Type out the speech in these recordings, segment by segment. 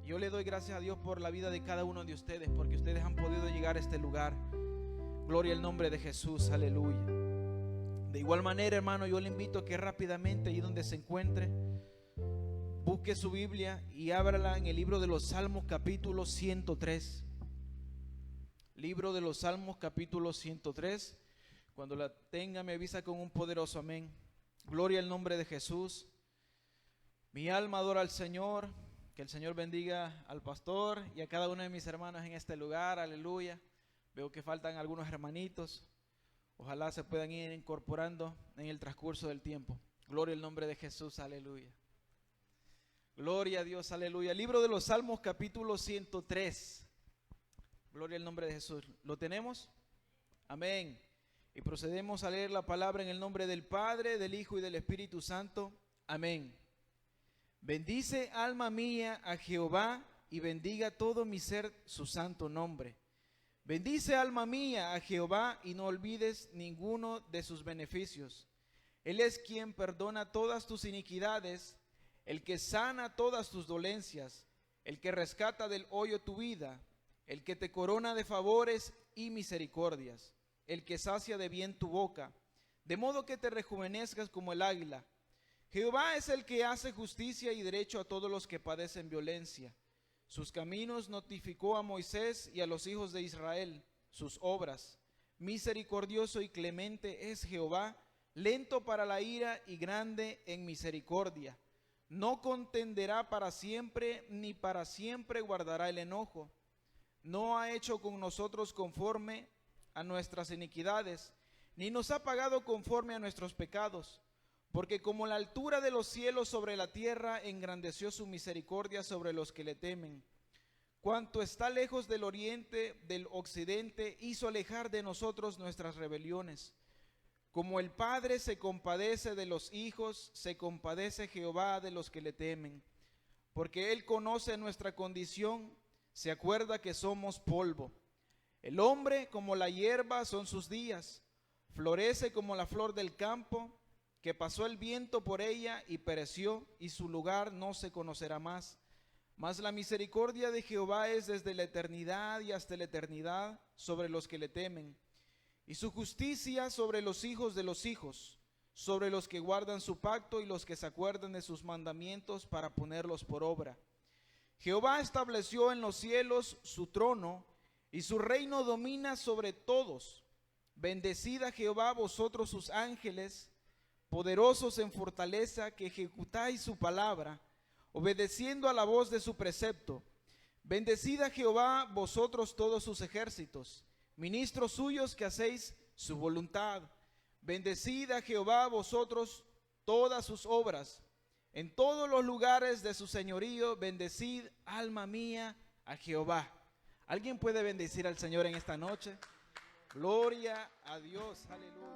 Yo le doy gracias a Dios por la vida de cada uno de ustedes, porque ustedes han podido llegar a este lugar. Gloria al nombre de Jesús, aleluya. De igual manera, hermano, yo le invito a que rápidamente, ahí donde se encuentre, busque su Biblia y ábrala en el libro de los Salmos, capítulo 103. Libro de los Salmos, capítulo 103. Cuando la tenga, me avisa con un poderoso amén. Gloria al nombre de Jesús. Mi alma adora al Señor. Que el Señor bendiga al pastor y a cada uno de mis hermanos en este lugar, aleluya. Veo que faltan algunos hermanitos. Ojalá se puedan ir incorporando en el transcurso del tiempo. Gloria al nombre de Jesús, aleluya. Gloria a Dios, aleluya. Libro de los Salmos, capítulo 103. Gloria al nombre de Jesús. ¿Lo tenemos? Amén. Y procedemos a leer la palabra en el nombre del Padre, del Hijo y del Espíritu Santo. Amén. Bendice, alma mía, a Jehová, y bendiga todo mi ser su santo nombre. Bendice, alma mía, a Jehová, y no olvides ninguno de sus beneficios. Él es quien perdona todas tus iniquidades, el que sana todas tus dolencias, el que rescata del hoyo tu vida, el que te corona de favores y misericordias, el que sacia de bien tu boca, de modo que te rejuvenezcas como el águila. Jehová es el que hace justicia y derecho a todos los que padecen violencia. Sus caminos notificó a Moisés y a los hijos de Israel, sus obras. Misericordioso y clemente es Jehová, lento para la ira y grande en misericordia. No contenderá para siempre, ni para siempre guardará el enojo. No ha hecho con nosotros conforme a nuestras iniquidades, ni nos ha pagado conforme a nuestros pecados. Porque como la altura de los cielos sobre la tierra, engrandeció su misericordia sobre los que le temen. Cuanto está lejos del oriente, del occidente, hizo alejar de nosotros nuestras rebeliones. Como el Padre se compadece de los hijos, se compadece Jehová de los que le temen. Porque Él conoce nuestra condición, se acuerda que somos polvo. El hombre como la hierba son sus días, florece como la flor del campo, que pasó el viento por ella y pereció, y su lugar no se conocerá más. Mas la misericordia de Jehová es desde la eternidad y hasta la eternidad sobre los que le temen, y su justicia sobre los hijos de los hijos, sobre los que guardan su pacto y los que se acuerdan de sus mandamientos para ponerlos por obra. Jehová estableció en los cielos su trono, y su reino domina sobre todos. Bendecid a Jehová vosotros sus ángeles, poderosos en fortaleza, que ejecutáis su palabra, obedeciendo a la voz de su precepto. Bendecid a Jehová vosotros todos sus ejércitos, ministros suyos que hacéis su voluntad. Bendecid a Jehová vosotros todas sus obras, en todos los lugares de su señorío. Bendecid, alma mía, a Jehová. ¿Alguien puede bendecir al Señor en esta noche? Gloria a Dios, aleluya.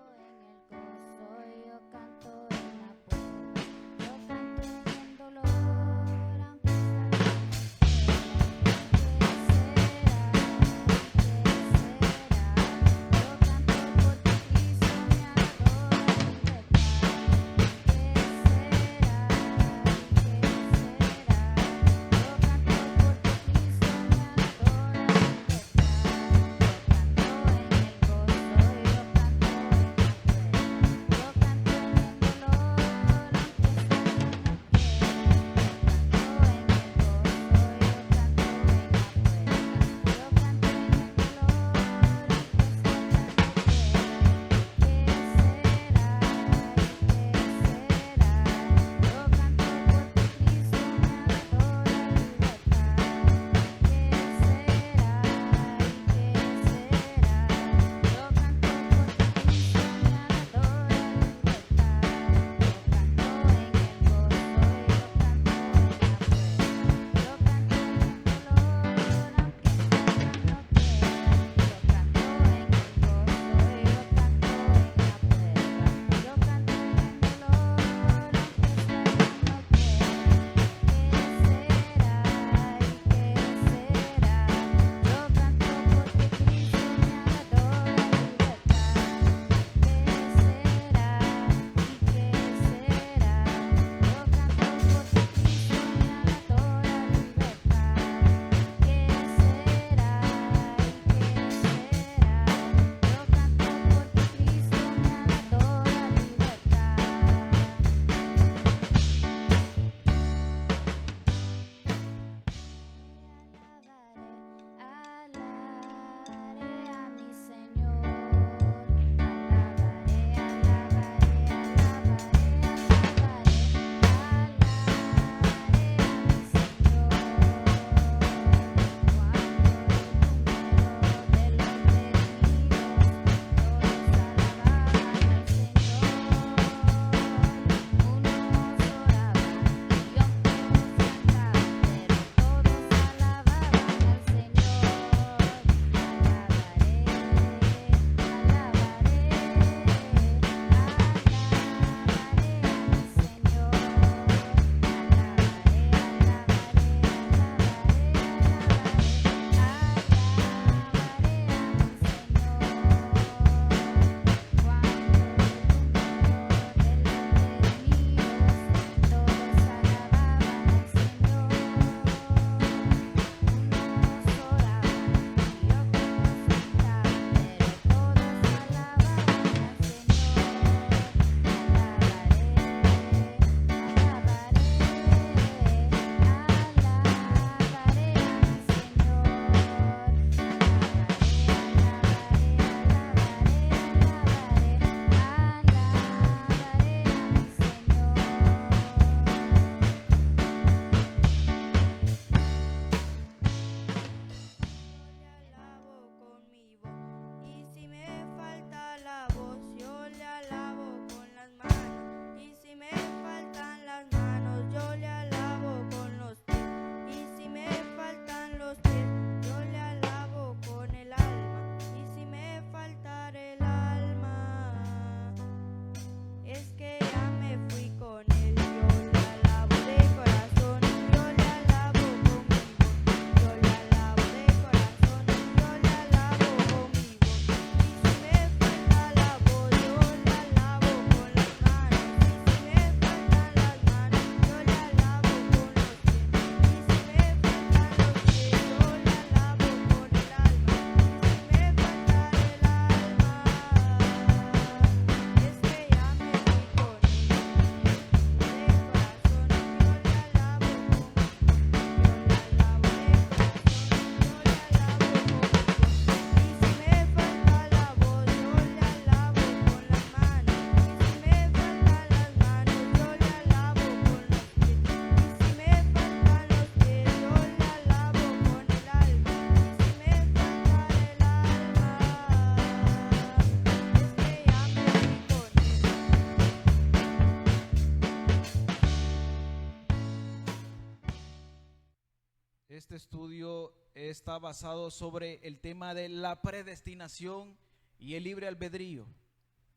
Este estudio está basado sobre el tema de la predestinación y el libre albedrío.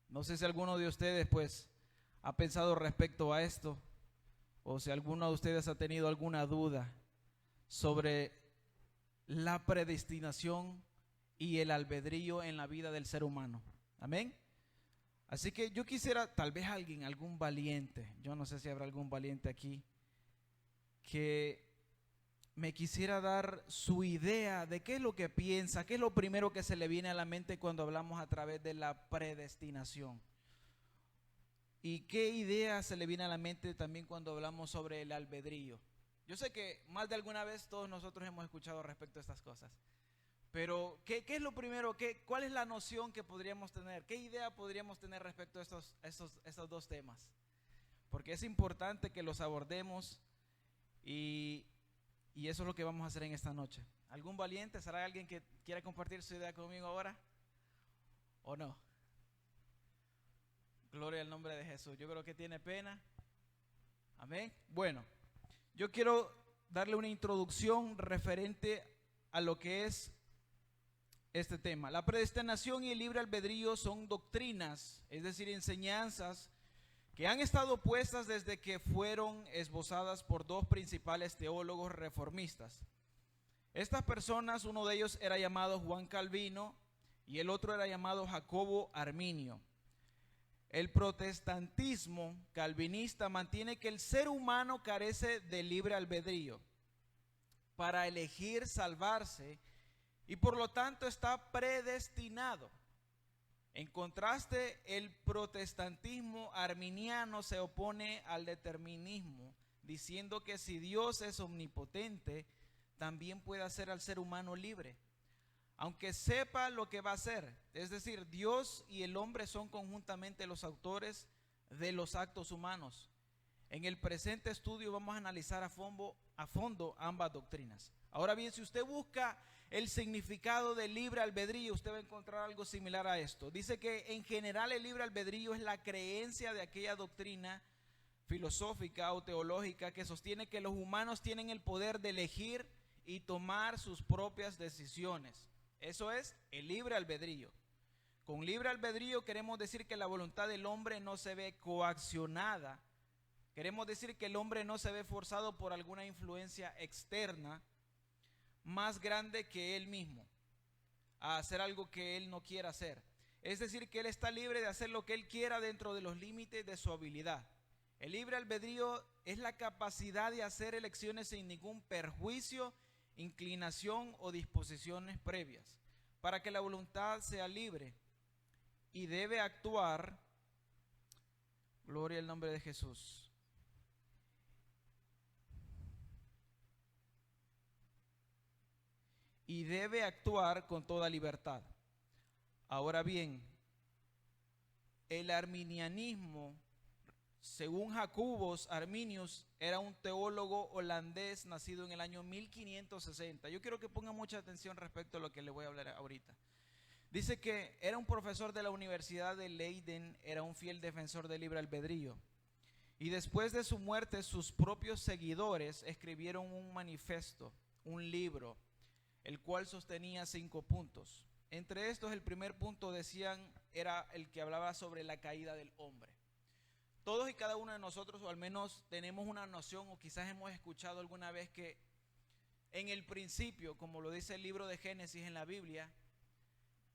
No sé si alguno de ustedes pues ha pensado respecto a esto, o si alguno de ustedes ha tenido alguna duda sobre la predestinación y el albedrío en la vida del ser humano. Amén. Así que yo quisiera, tal vez algún valiente, yo no sé si habrá algún valiente aquí, que me quisiera dar su idea de qué es lo que piensa, qué es lo primero que se le viene a la mente cuando hablamos a través de la predestinación. Y qué idea se le viene a la mente también cuando hablamos sobre el albedrío. Yo sé que más de alguna vez todos nosotros hemos escuchado respecto a estas cosas. Pero, ¿qué es lo primero? ¿Cuál es la noción que podríamos tener? ¿Qué idea podríamos tener respecto a estos dos temas? Porque es importante que los abordemos y eso es lo que vamos a hacer en esta noche. ¿Algún valiente? ¿Será alguien que quiera compartir su idea conmigo ahora? ¿O no? Gloria al nombre de Jesús. Yo creo que tiene pena. Amén. Bueno, yo quiero darle una introducción referente a lo que es este tema. La predestinación y el libre albedrío son doctrinas, es decir, enseñanzas que han estado puestas desde que fueron esbozadas por dos principales teólogos reformistas. Estas personas, uno de ellos era llamado Juan Calvino y el otro era llamado Jacobo Arminio. El protestantismo calvinista mantiene que el ser humano carece de libre albedrío para elegir salvarse y por lo tanto está predestinado. En contraste, el protestantismo arminiano se opone al determinismo, diciendo que si Dios es omnipotente, también puede hacer al ser humano libre, aunque sepa lo que va a hacer. Es decir, Dios y el hombre son conjuntamente los autores de los actos humanos. En el presente estudio vamos a analizar a fondo ambas doctrinas. Ahora bien, si usted busca el significado del libre albedrío, usted va a encontrar algo similar a esto. Dice que en general el libre albedrío es la creencia de aquella doctrina filosófica o teológica que sostiene que los humanos tienen el poder de elegir y tomar sus propias decisiones. Eso es el libre albedrío. Con libre albedrío queremos decir que la voluntad del hombre no se ve coaccionada. Queremos decir que el hombre no se ve forzado por alguna influencia externa más grande que él mismo a hacer algo que él no quiera hacer. Es decir, que él está libre de hacer lo que él quiera dentro de los límites de su habilidad. El libre albedrío es la capacidad de hacer elecciones sin ningún perjuicio, inclinación o disposiciones previas, para que la voluntad sea libre y debe actuar, gloria al nombre de Jesús, y debe actuar con toda libertad. Ahora bien, el arminianismo, según Jacobus Arminius, era un teólogo holandés nacido en el año 1560. Yo quiero que pongan mucha atención respecto a lo que le voy a hablar ahorita. Dice que era un profesor de la Universidad de Leiden, era un fiel defensor del libre albedrío. Y después de su muerte, sus propios seguidores escribieron un manifiesto, un libro, el cual sostenía 5 puntos. Entre estos, el primer punto, decían, era el que hablaba sobre la caída del hombre. Todos y cada uno de nosotros, o al menos tenemos una noción, o quizás hemos escuchado alguna vez que en el principio, como lo dice el libro de Génesis en la Biblia,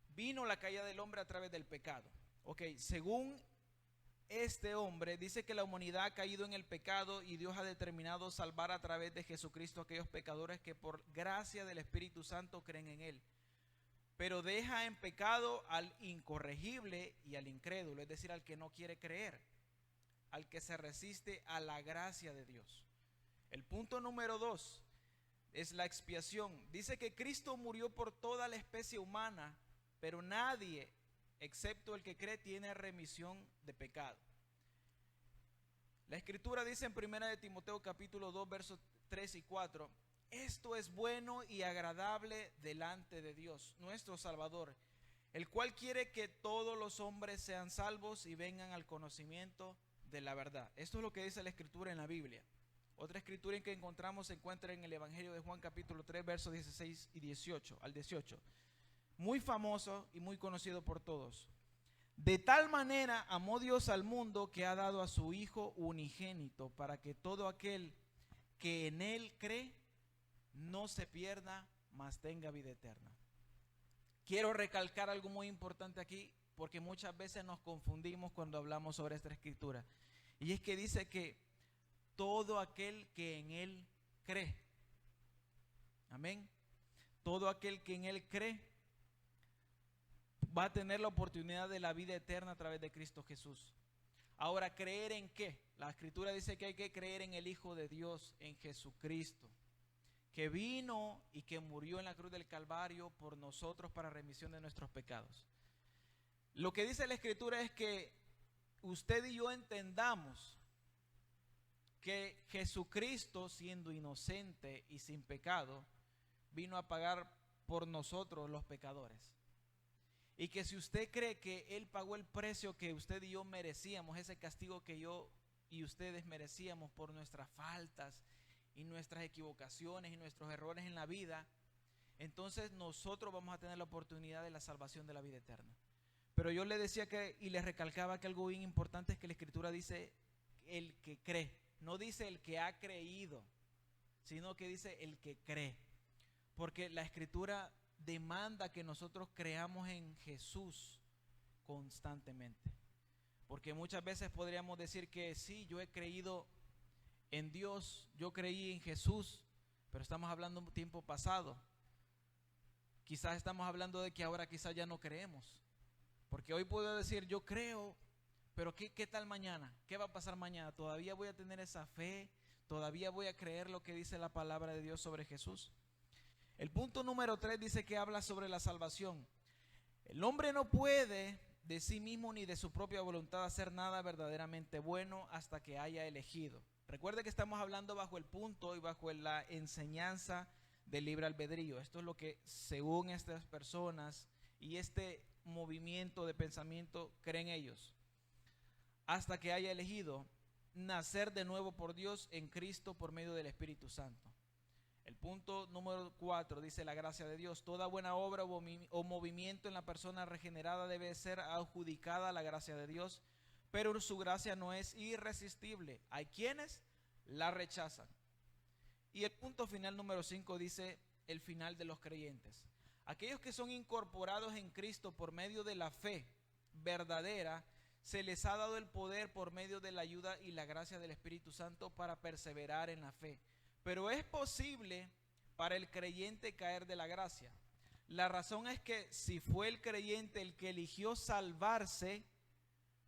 vino la caída del hombre a través del pecado. Ok, según este hombre, dice que la humanidad ha caído en el pecado y Dios ha determinado salvar a través de Jesucristo a aquellos pecadores que por gracia del Espíritu Santo creen en Él. Pero deja en pecado al incorregible y al incrédulo, es decir, al que no quiere creer, al que se resiste a la gracia de Dios. El punto número 2 es la expiación. Dice que Cristo murió por toda la especie humana, pero nadie, excepto el que cree, tiene remisión de pecado. La Escritura dice en 1 de Timoteo capítulo 2 versos 3 y 4: esto es bueno y agradable delante de Dios, nuestro Salvador, el cual quiere que todos los hombres sean salvos y vengan al conocimiento de la verdad. Esto es lo que dice la Escritura en la Biblia. Otra escritura en que encontramos se encuentra en el Evangelio de Juan capítulo 3, versos 16 y 18 al 18. Muy famoso y muy conocido por todos. De tal manera amó Dios al mundo que ha dado a su Hijo unigénito para que todo aquel que en Él cree no se pierda, mas tenga vida eterna. Quiero recalcar algo muy importante aquí, porque muchas veces nos confundimos cuando hablamos sobre esta escritura. Y es que dice que todo aquel que en Él cree. Amén. Todo aquel que en Él cree va a tener la oportunidad de la vida eterna a través de Cristo Jesús. Ahora, ¿creer en qué? La escritura dice que hay que creer en el Hijo de Dios, en Jesucristo, que vino y que murió en la cruz del Calvario por nosotros para remisión de nuestros pecados. Lo que dice la escritura es que usted y yo entendamos que Jesucristo, siendo inocente y sin pecado, vino a pagar por nosotros los pecadores. Y que si usted cree que Él pagó el precio que usted y yo merecíamos, ese castigo que yo y ustedes merecíamos por nuestras faltas y nuestras equivocaciones y nuestros errores en la vida, entonces nosotros vamos a tener la oportunidad de la salvación de la vida eterna. Pero yo le decía que, y le recalcaba que algo bien importante es que la escritura dice el que cree, no dice el que ha creído, sino que dice el que cree, porque la escritura demanda que nosotros creamos en Jesús constantemente, porque muchas veces podríamos decir que sí, yo he creído en Dios, yo creí en Jesús, pero estamos hablando de un tiempo pasado. Quizás estamos hablando de que ahora quizás ya no creemos, porque hoy puedo decir yo creo, pero ¿qué tal mañana? ¿Qué va a pasar mañana? ¿Todavía voy a tener esa fe? ¿Todavía voy a creer lo que dice la palabra de Dios sobre Jesús? El punto número 3 dice que habla sobre la salvación. El hombre no puede de sí mismo ni de su propia voluntad hacer nada verdaderamente bueno hasta que haya elegido. Recuerde que estamos hablando bajo el punto y bajo la enseñanza del libre albedrío. Esto es lo que según estas personas y este movimiento de pensamiento creen ellos. Hasta que haya elegido nacer de nuevo por Dios en Cristo por medio del Espíritu Santo. El punto número 4 dice la gracia de Dios. Toda buena obra o movimiento en la persona regenerada debe ser adjudicada a la gracia de Dios, pero su gracia no es irresistible. Hay quienes la rechazan. Y el punto final número 5 dice el final de los creyentes. Aquellos que son incorporados en Cristo por medio de la fe verdadera, se les ha dado el poder por medio de la ayuda y la gracia del Espíritu Santo para perseverar en la fe. Pero es posible para el creyente caer de la gracia. La razón es que si fue el creyente el que eligió salvarse,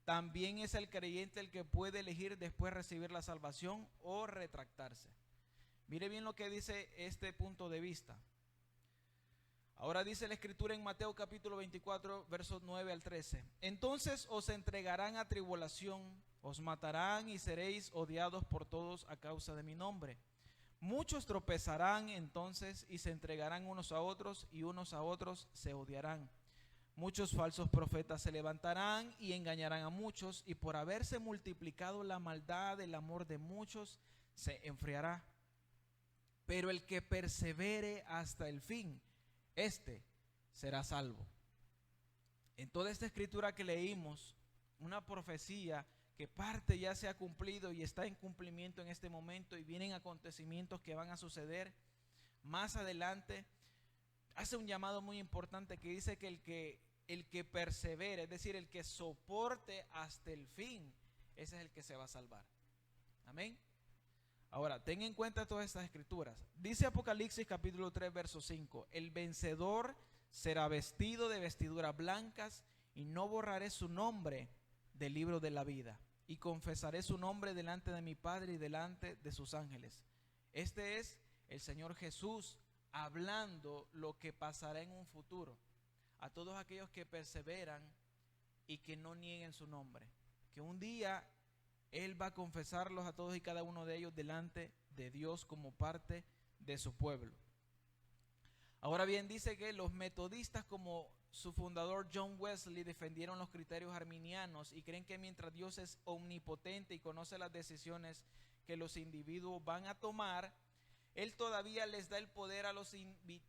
también es el creyente el que puede elegir después recibir la salvación o retractarse. Mire bien lo que dice este punto de vista. Ahora dice la escritura en Mateo capítulo 24, versos 9 al 13. Entonces os entregarán a tribulación, os matarán y seréis odiados por todos a causa de mi nombre. Muchos tropezarán entonces y se entregarán unos a otros y unos a otros se odiarán. Muchos falsos profetas se levantarán y engañarán a muchos, y por haberse multiplicado la maldad, el amor de muchos se enfriará. Pero el que persevere hasta el fin, este será salvo. En toda esta escritura que leímos, una profecía que parte ya se ha cumplido y está en cumplimiento en este momento, y vienen acontecimientos que van a suceder más adelante, hace un llamado muy importante que dice que el que persevere, es decir, el que soporte hasta el fin, ese es el que se va a salvar. Amén. Ahora, ten en cuenta todas estas escrituras. Dice Apocalipsis capítulo 3, verso 5. El vencedor será vestido de vestiduras blancas y no borraré su nombre del libro de la vida. Y confesaré su nombre delante de mi Padre y delante de sus ángeles. Este es el Señor Jesús hablando lo que pasará en un futuro. A todos aquellos que perseveran y que no nieguen su nombre. Que un día Él va a confesarlos a todos y cada uno de ellos delante de Dios como parte de su pueblo. Ahora bien, dice que los metodistas, como su fundador John Wesley, defendieron los criterios arminianos y creen que mientras Dios es omnipotente y conoce las decisiones que los individuos van a tomar, Él todavía les da el poder a los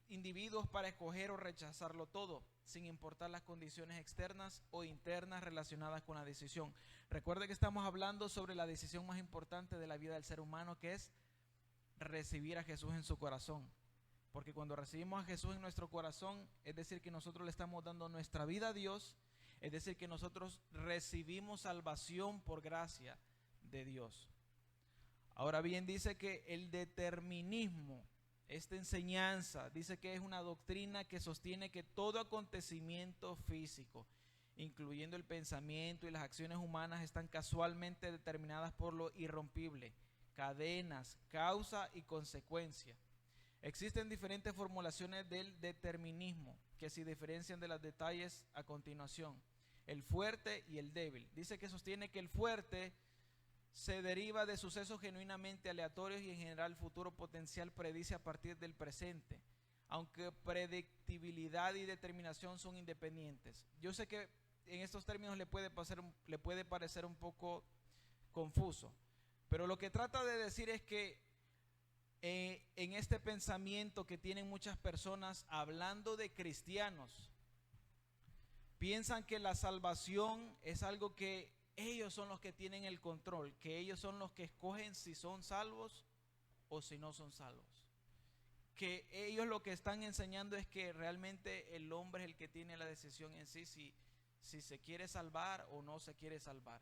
individuos para escoger o rechazarlo todo, sin importar las condiciones externas o internas relacionadas con la decisión. Recuerde que estamos hablando sobre la decisión más importante de la vida del ser humano, que es recibir a Jesús en su corazón. Porque cuando recibimos a Jesús en nuestro corazón, es decir, que nosotros le estamos dando nuestra vida a Dios, es decir, que nosotros recibimos salvación por gracia de Dios. Ahora bien, dice que el determinismo, esta enseñanza, dice que es una doctrina que sostiene que todo acontecimiento físico, incluyendo el pensamiento y las acciones humanas, están casualmente determinadas por lo irrompible, cadenas, causa y consecuencia. Existen diferentes formulaciones del determinismo que se diferencian de los detalles a continuación. El fuerte y el débil. Dice que sostiene que el fuerte se deriva de sucesos genuinamente aleatorios y en general el futuro potencial predice a partir del presente, aunque predictibilidad y determinación son independientes. Yo sé que en estos términos le puede parecer un poco confuso, pero lo que trata de decir es que en este pensamiento que tienen muchas personas hablando de cristianos, piensan que la salvación es algo que ellos son los que tienen el control, que ellos son los que escogen si son salvos o si no son salvos. Que ellos lo que están enseñando es que realmente el hombre es el que tiene la decisión en sí, si se quiere salvar o no se quiere salvar.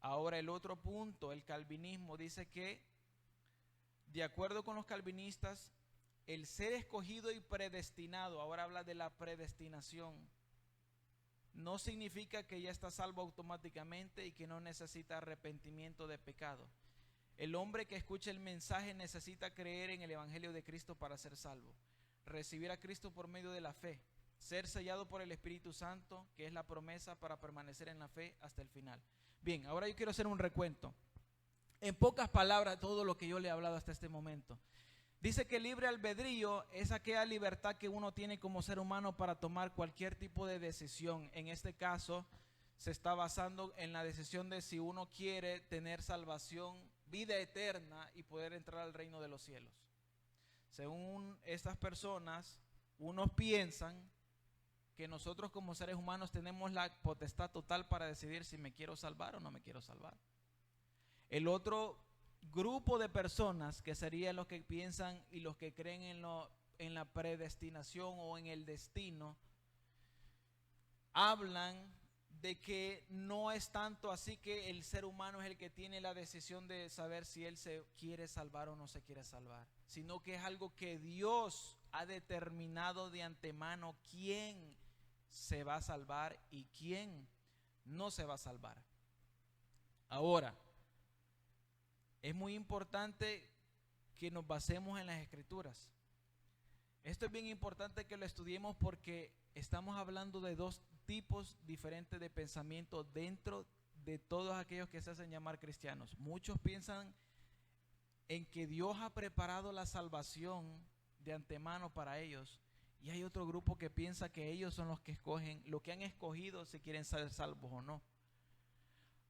Ahora el otro punto, el calvinismo, dice que de acuerdo con los calvinistas, el ser escogido y predestinado, ahora habla de la predestinación, no significa que ya está salvo automáticamente y que no necesita arrepentimiento de pecado. El hombre que escucha el mensaje necesita creer en el Evangelio de Cristo para ser salvo, recibir a Cristo por medio de la fe, ser sellado por el Espíritu Santo, que es la promesa para permanecer en la fe hasta el final. Bien, ahora yo quiero hacer un recuento. En pocas palabras, todo lo que yo le he hablado hasta este momento. Dice que libre albedrío es aquella libertad que uno tiene como ser humano para tomar cualquier tipo de decisión. En este caso, se está basando en la decisión de si uno quiere tener salvación, vida eterna y poder entrar al reino de los cielos. Según estas personas, unos piensan que nosotros como seres humanos tenemos la potestad total para decidir si me quiero salvar o no me quiero salvar. El otro grupo de personas, que serían los que piensan y los que creen en la predestinación o en el destino, hablan de que no es tanto así, que el ser humano es el que tiene la decisión de saber si él se quiere salvar o no se quiere salvar, sino que es algo que Dios ha determinado de antemano quién se va a salvar y quién no se va a salvar. Ahora, es muy importante que nos basemos en las Escrituras. Esto es bien importante que lo estudiemos porque estamos hablando de dos tipos diferentes de pensamiento dentro de todos aquellos que se hacen llamar cristianos. Muchos piensan en que Dios ha preparado la salvación de antemano para ellos, y hay otro grupo que piensa que ellos son los que escogen, lo que han escogido si quieren ser salvos o no.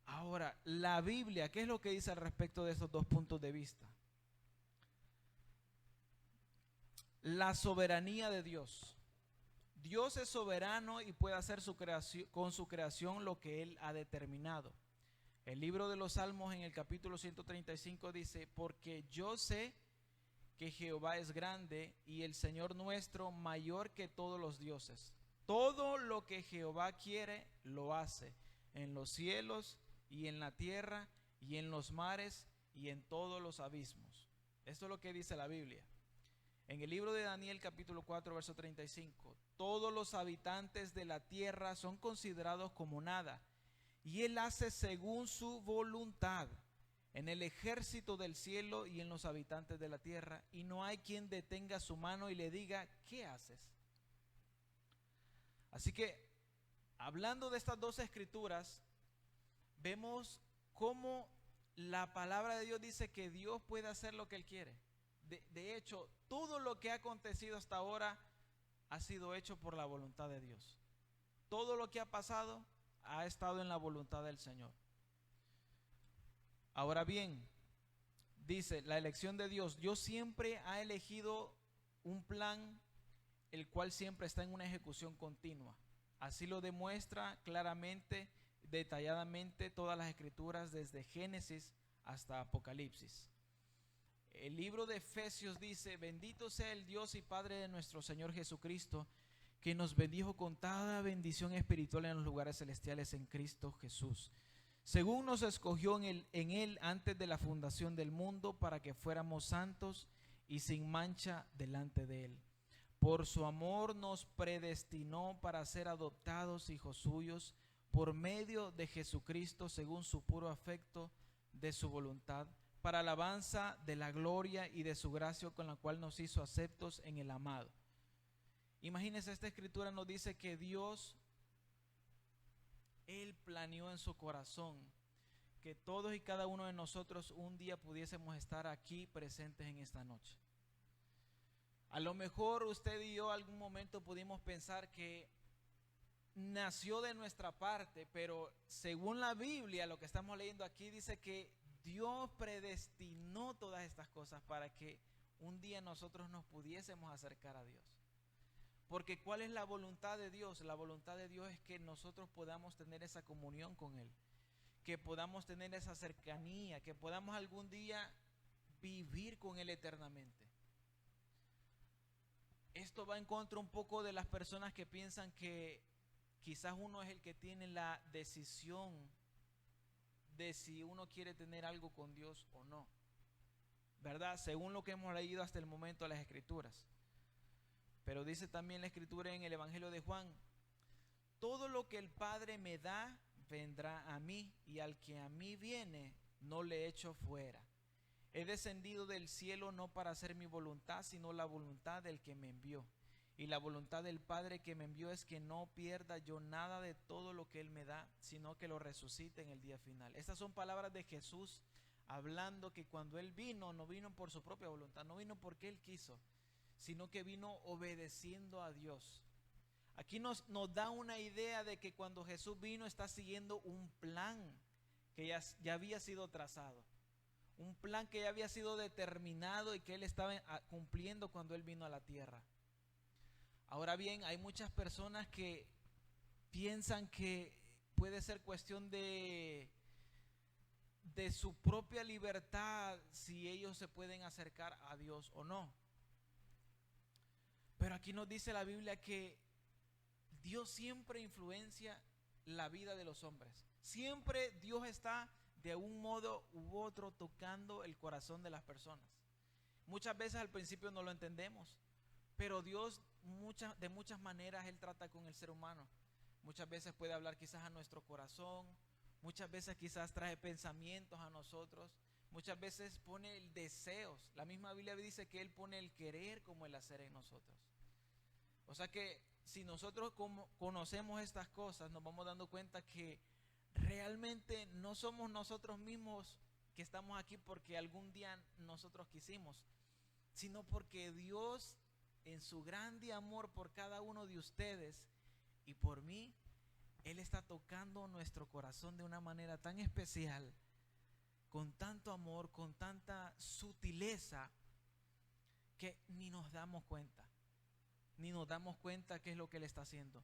Ahora, la Biblia, ¿qué es lo que dice al respecto de esos dos puntos de vista? La soberanía de Dios. Dios es soberano y puede hacer con su creación lo que Él ha determinado. El libro de los Salmos en el capítulo 135 dice: porque yo sé que Jehová es grande y el Señor nuestro mayor que todos los dioses. Todo lo que Jehová quiere lo hace, en los cielos y en la tierra y en los mares y en todos los abismos. Esto es lo que dice la Biblia. En el libro de Daniel capítulo 4 verso 35, todos los habitantes de la tierra son considerados como nada, y Él hace según su voluntad en el ejército del cielo y en los habitantes de la tierra, y no hay quien detenga su mano y le diga: ¿qué haces? Así que, hablando de estas dos escrituras, vemos cómo la palabra de Dios dice que Dios puede hacer lo que Él quiere. De hecho, todo lo que ha acontecido hasta ahora ha sido hecho por la voluntad de Dios. Todo lo que ha pasado ha estado en la voluntad del Señor. Ahora bien, Dice, la elección de Dios. Dios siempre ha elegido un plan, el cual siempre está en una ejecución continua. Así lo demuestra claramente, detalladamente, todas las escrituras desde Génesis hasta Apocalipsis. El libro de Efesios dice: bendito sea el Dios y Padre de nuestro Señor Jesucristo, que nos bendijo con toda bendición espiritual en los lugares celestiales en Cristo Jesús, según nos escogió en él antes de la fundación del mundo, para que fuéramos santos y sin mancha delante de él. Por su amor nos predestinó para ser adoptados hijos suyos por medio de Jesucristo, según su puro afecto de su voluntad, para alabanza de la gloria y de su gracia, con la cual nos hizo aceptos en el amado. Imagínense, esta escritura nos dice que Dios, Él planeó en su corazón que todos y cada uno de nosotros un día pudiésemos estar aquí presentes en esta noche. A lo mejor usted y yo algún momento pudimos pensar que nació de nuestra parte, pero según la Biblia, lo que estamos leyendo aquí dice que Dios predestinó todas estas cosas para que un día nosotros nos pudiésemos acercar a Dios. Porque ¿cuál es la voluntad de Dios? La voluntad de Dios es que nosotros podamos tener esa comunión con Él, que podamos tener esa cercanía, que podamos algún día vivir con Él eternamente. Esto va en contra un poco de las personas que piensan que quizás uno es el que tiene la decisión de si uno quiere tener algo con Dios o no, ¿verdad? Según lo que hemos leído hasta el momento de las Escrituras. Pero dice también la Escritura en el Evangelio de Juan: todo lo que el Padre me da vendrá a mí, y al que a mí viene no le echo fuera. He descendido del cielo no para hacer mi voluntad, sino la voluntad del que me envió. Y la voluntad del Padre que me envió es que no pierda yo nada de todo lo que Él me da, sino que lo resucite en el día final. Estas son palabras de Jesús, hablando que cuando Él vino, no vino por su propia voluntad, no vino porque Él quiso, sino que vino obedeciendo a Dios. Aquí nos da una idea de que cuando Jesús vino está siguiendo un plan que ya había sido trazado, un plan que ya había sido determinado y que Él estaba cumpliendo cuando Él vino a la tierra. Ahora bien, hay muchas personas que piensan que puede ser cuestión de su propia libertad si ellos se pueden acercar a Dios o no. Pero aquí nos dice la Biblia que Dios siempre influencia la vida de los hombres. Siempre Dios está de un modo u otro tocando el corazón de las personas. Muchas veces al principio no lo entendemos, pero Dios de muchas maneras Él trata con el ser humano. Muchas veces puede hablar quizás a nuestro corazón, muchas veces quizás trae pensamientos a nosotros, muchas veces pone deseos. La misma Biblia dice que Él pone el querer como el hacer en nosotros. O sea que si nosotros conocemos estas cosas, nos vamos dando cuenta que realmente no somos nosotros mismos que estamos aquí porque algún día nosotros quisimos, sino porque Dios, en su grande amor por cada uno de ustedes y por mí, Él está tocando nuestro corazón de una manera tan especial, con tanto amor, con tanta sutileza, que ni nos damos cuenta qué es lo que Él está haciendo.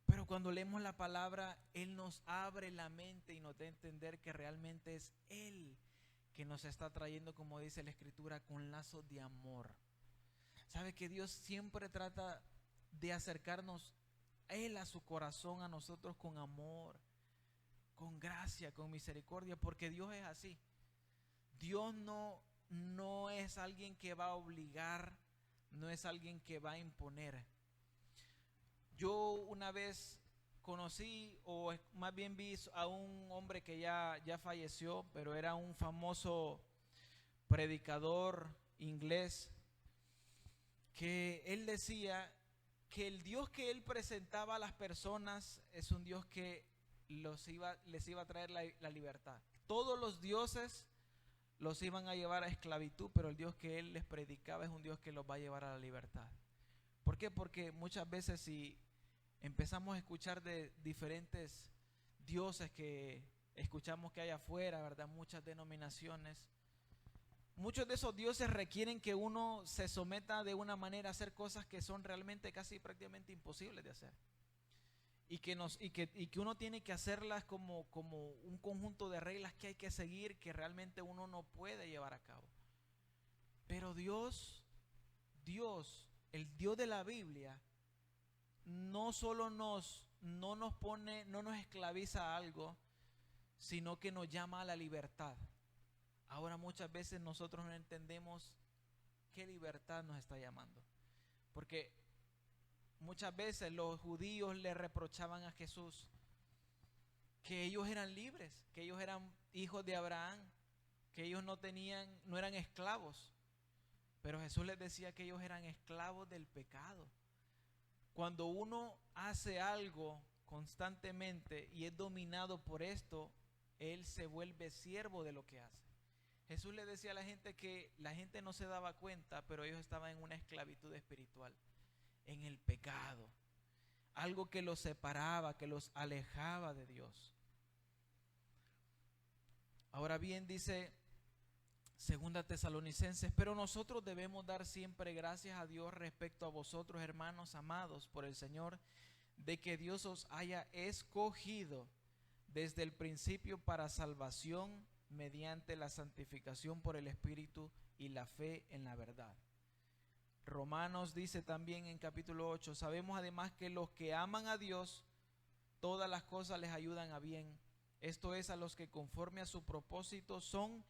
Pero cuando leemos la palabra, Él nos abre la mente y nos da a entender que realmente es Él que nos está trayendo, como dice la Escritura, con lazos de amor. ¿Sabe que Dios siempre trata de acercarnos Él a su corazón, a nosotros con amor, con gracia, con misericordia? Porque Dios es así. Dios no es alguien que va a obligar, no es alguien que va a imponer. Yo una vez conocí, o más bien vi a un hombre que ya falleció, pero era un famoso predicador inglés, que él decía que el Dios que él presentaba a las personas es un Dios que les iba a traer la libertad. Todos los dioses los iban a llevar a esclavitud, pero el Dios que él les predicaba es un Dios que los va a llevar a la libertad. ¿Por qué? Porque muchas veces si empezamos a escuchar de diferentes dioses que escuchamos que hay afuera, ¿verdad? Muchas denominaciones, Muchos de esos dioses requieren que uno se someta de una manera a hacer cosas que son realmente casi prácticamente imposibles de hacer. Y que uno tiene que hacerlas como un conjunto de reglas que hay que seguir, que realmente uno no puede llevar a cabo. Pero Dios, el Dios de la Biblia, no solo no nos esclaviza a algo, sino que nos llama a la libertad. Ahora muchas veces nosotros no entendemos qué libertad nos está llamando. Porque muchas veces los judíos le reprochaban a Jesús que ellos eran libres, que ellos eran hijos de Abraham, que ellos no eran esclavos. Pero Jesús les decía que ellos eran esclavos del pecado. Cuando uno hace algo constantemente y es dominado por esto, él se vuelve siervo de lo que hace. Jesús le decía a la gente que la gente no se daba cuenta, pero ellos estaban en una esclavitud espiritual, en el pecado, algo que los separaba, que los alejaba de Dios. Ahora bien, dice Segunda Tesalonicenses, pero nosotros debemos dar siempre gracias a Dios respecto a vosotros, hermanos amados por el Señor, de que Dios os haya escogido desde el principio para salvación mediante la santificación por el Espíritu y la fe en la verdad. Romanos dice también en capítulo 8, sabemos además que los que aman a Dios, todas las cosas les ayudan a bien. Esto es, a los que conforme a su propósito son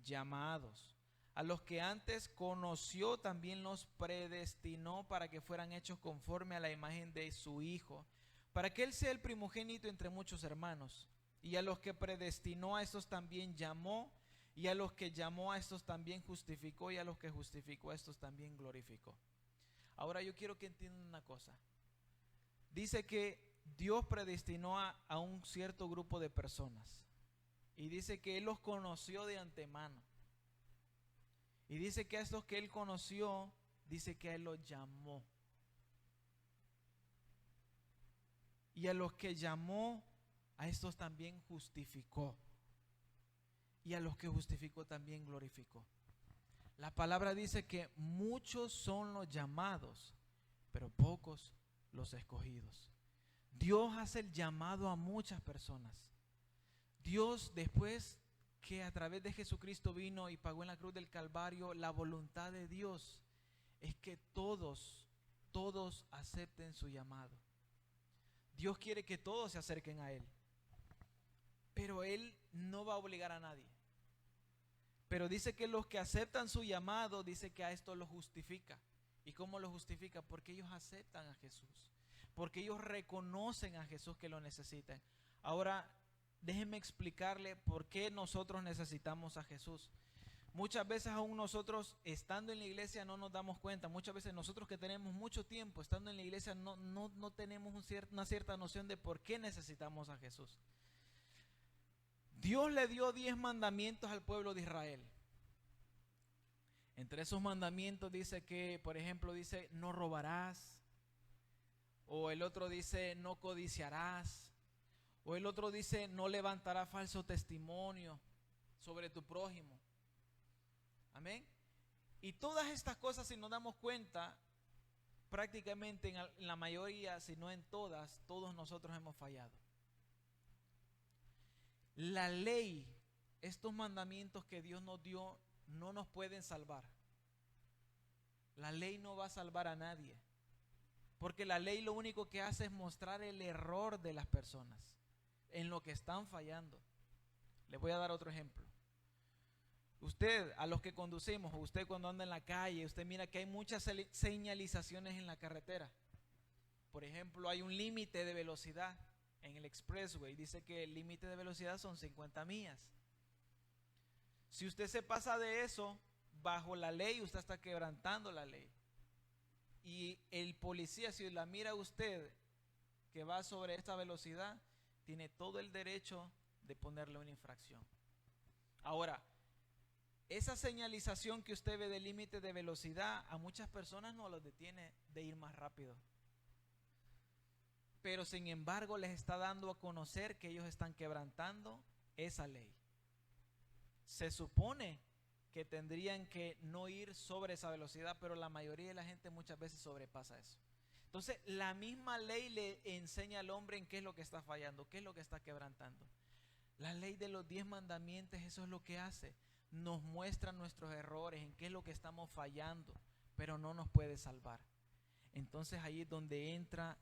llamados. A los que antes conoció también los predestinó para que fueran hechos conforme a la imagen de su Hijo, para que Él sea el primogénito entre muchos hermanos. Y a los que predestinó, a estos también llamó, y a los que llamó, a estos también justificó, y a los que justificó, a estos también glorificó. Ahora yo quiero que entiendan una cosa. Dice que Dios predestinó a un cierto grupo de personas, y dice que Él los conoció de antemano, y dice que a estos que Él conoció, dice que a Él los llamó, y a los que llamó, a estos también justificó, y a los que justificó también glorificó. La palabra dice que muchos son los llamados, pero pocos los escogidos. Dios hace el llamado a muchas personas. Dios, después que a través de Jesucristo vino y pagó en la cruz del Calvario, la voluntad de Dios es que todos acepten su llamado. Dios quiere que todos se acerquen a Él, pero Él no va a obligar a nadie. Pero dice que los que aceptan su llamado, dice que a esto lo justifica. ¿Y cómo lo justifica? Porque ellos aceptan a Jesús, porque ellos reconocen a Jesús que lo necesitan. Ahora, déjenme explicarle por qué nosotros necesitamos a Jesús. Muchas veces aún nosotros estando en la iglesia no nos damos cuenta. Muchas veces nosotros que tenemos mucho tiempo estando en la iglesia no tenemos una cierta noción de por qué necesitamos a Jesús. Dios le dio 10 mandamientos al pueblo de Israel. Entre esos mandamientos dice que, por ejemplo, dice no robarás, o el otro dice no codiciarás, o el otro dice no levantarás falso testimonio sobre tu prójimo. Amén. Y todas estas cosas, si nos damos cuenta, prácticamente en la mayoría, si no en todas, todos nosotros hemos fallado. La ley, estos mandamientos que Dios nos dio, no nos pueden salvar. La ley no va a salvar a nadie, porque la ley lo único que hace es mostrar el error de las personas, en lo que están fallando. Les voy a dar otro ejemplo. Usted, a los que conducimos, usted cuando anda en la calle, usted mira que hay muchas señalizaciones en la carretera. Por ejemplo, hay un límite de velocidad en el expressway. Dice que el límite de velocidad son 50 millas. Si usted se pasa de eso, bajo la ley, usted está quebrantando la ley. Y el policía, si la mira a usted que va sobre esta velocidad, tiene todo el derecho de ponerle una infracción. Ahora, esa señalización que usted ve del límite de velocidad, a muchas personas no los detiene de ir más rápido. Pero sin embargo les está dando a conocer que ellos están quebrantando esa ley. Se supone que tendrían que no ir sobre esa velocidad, pero la mayoría de la gente muchas veces sobrepasa eso. Entonces, la misma ley le enseña al hombre en qué es lo que está fallando, qué es lo que está quebrantando. La ley de los 10 mandamientos, eso es lo que hace. Nos muestra nuestros errores, en qué es lo que estamos fallando, pero no nos puede salvar. Entonces ahí es donde entra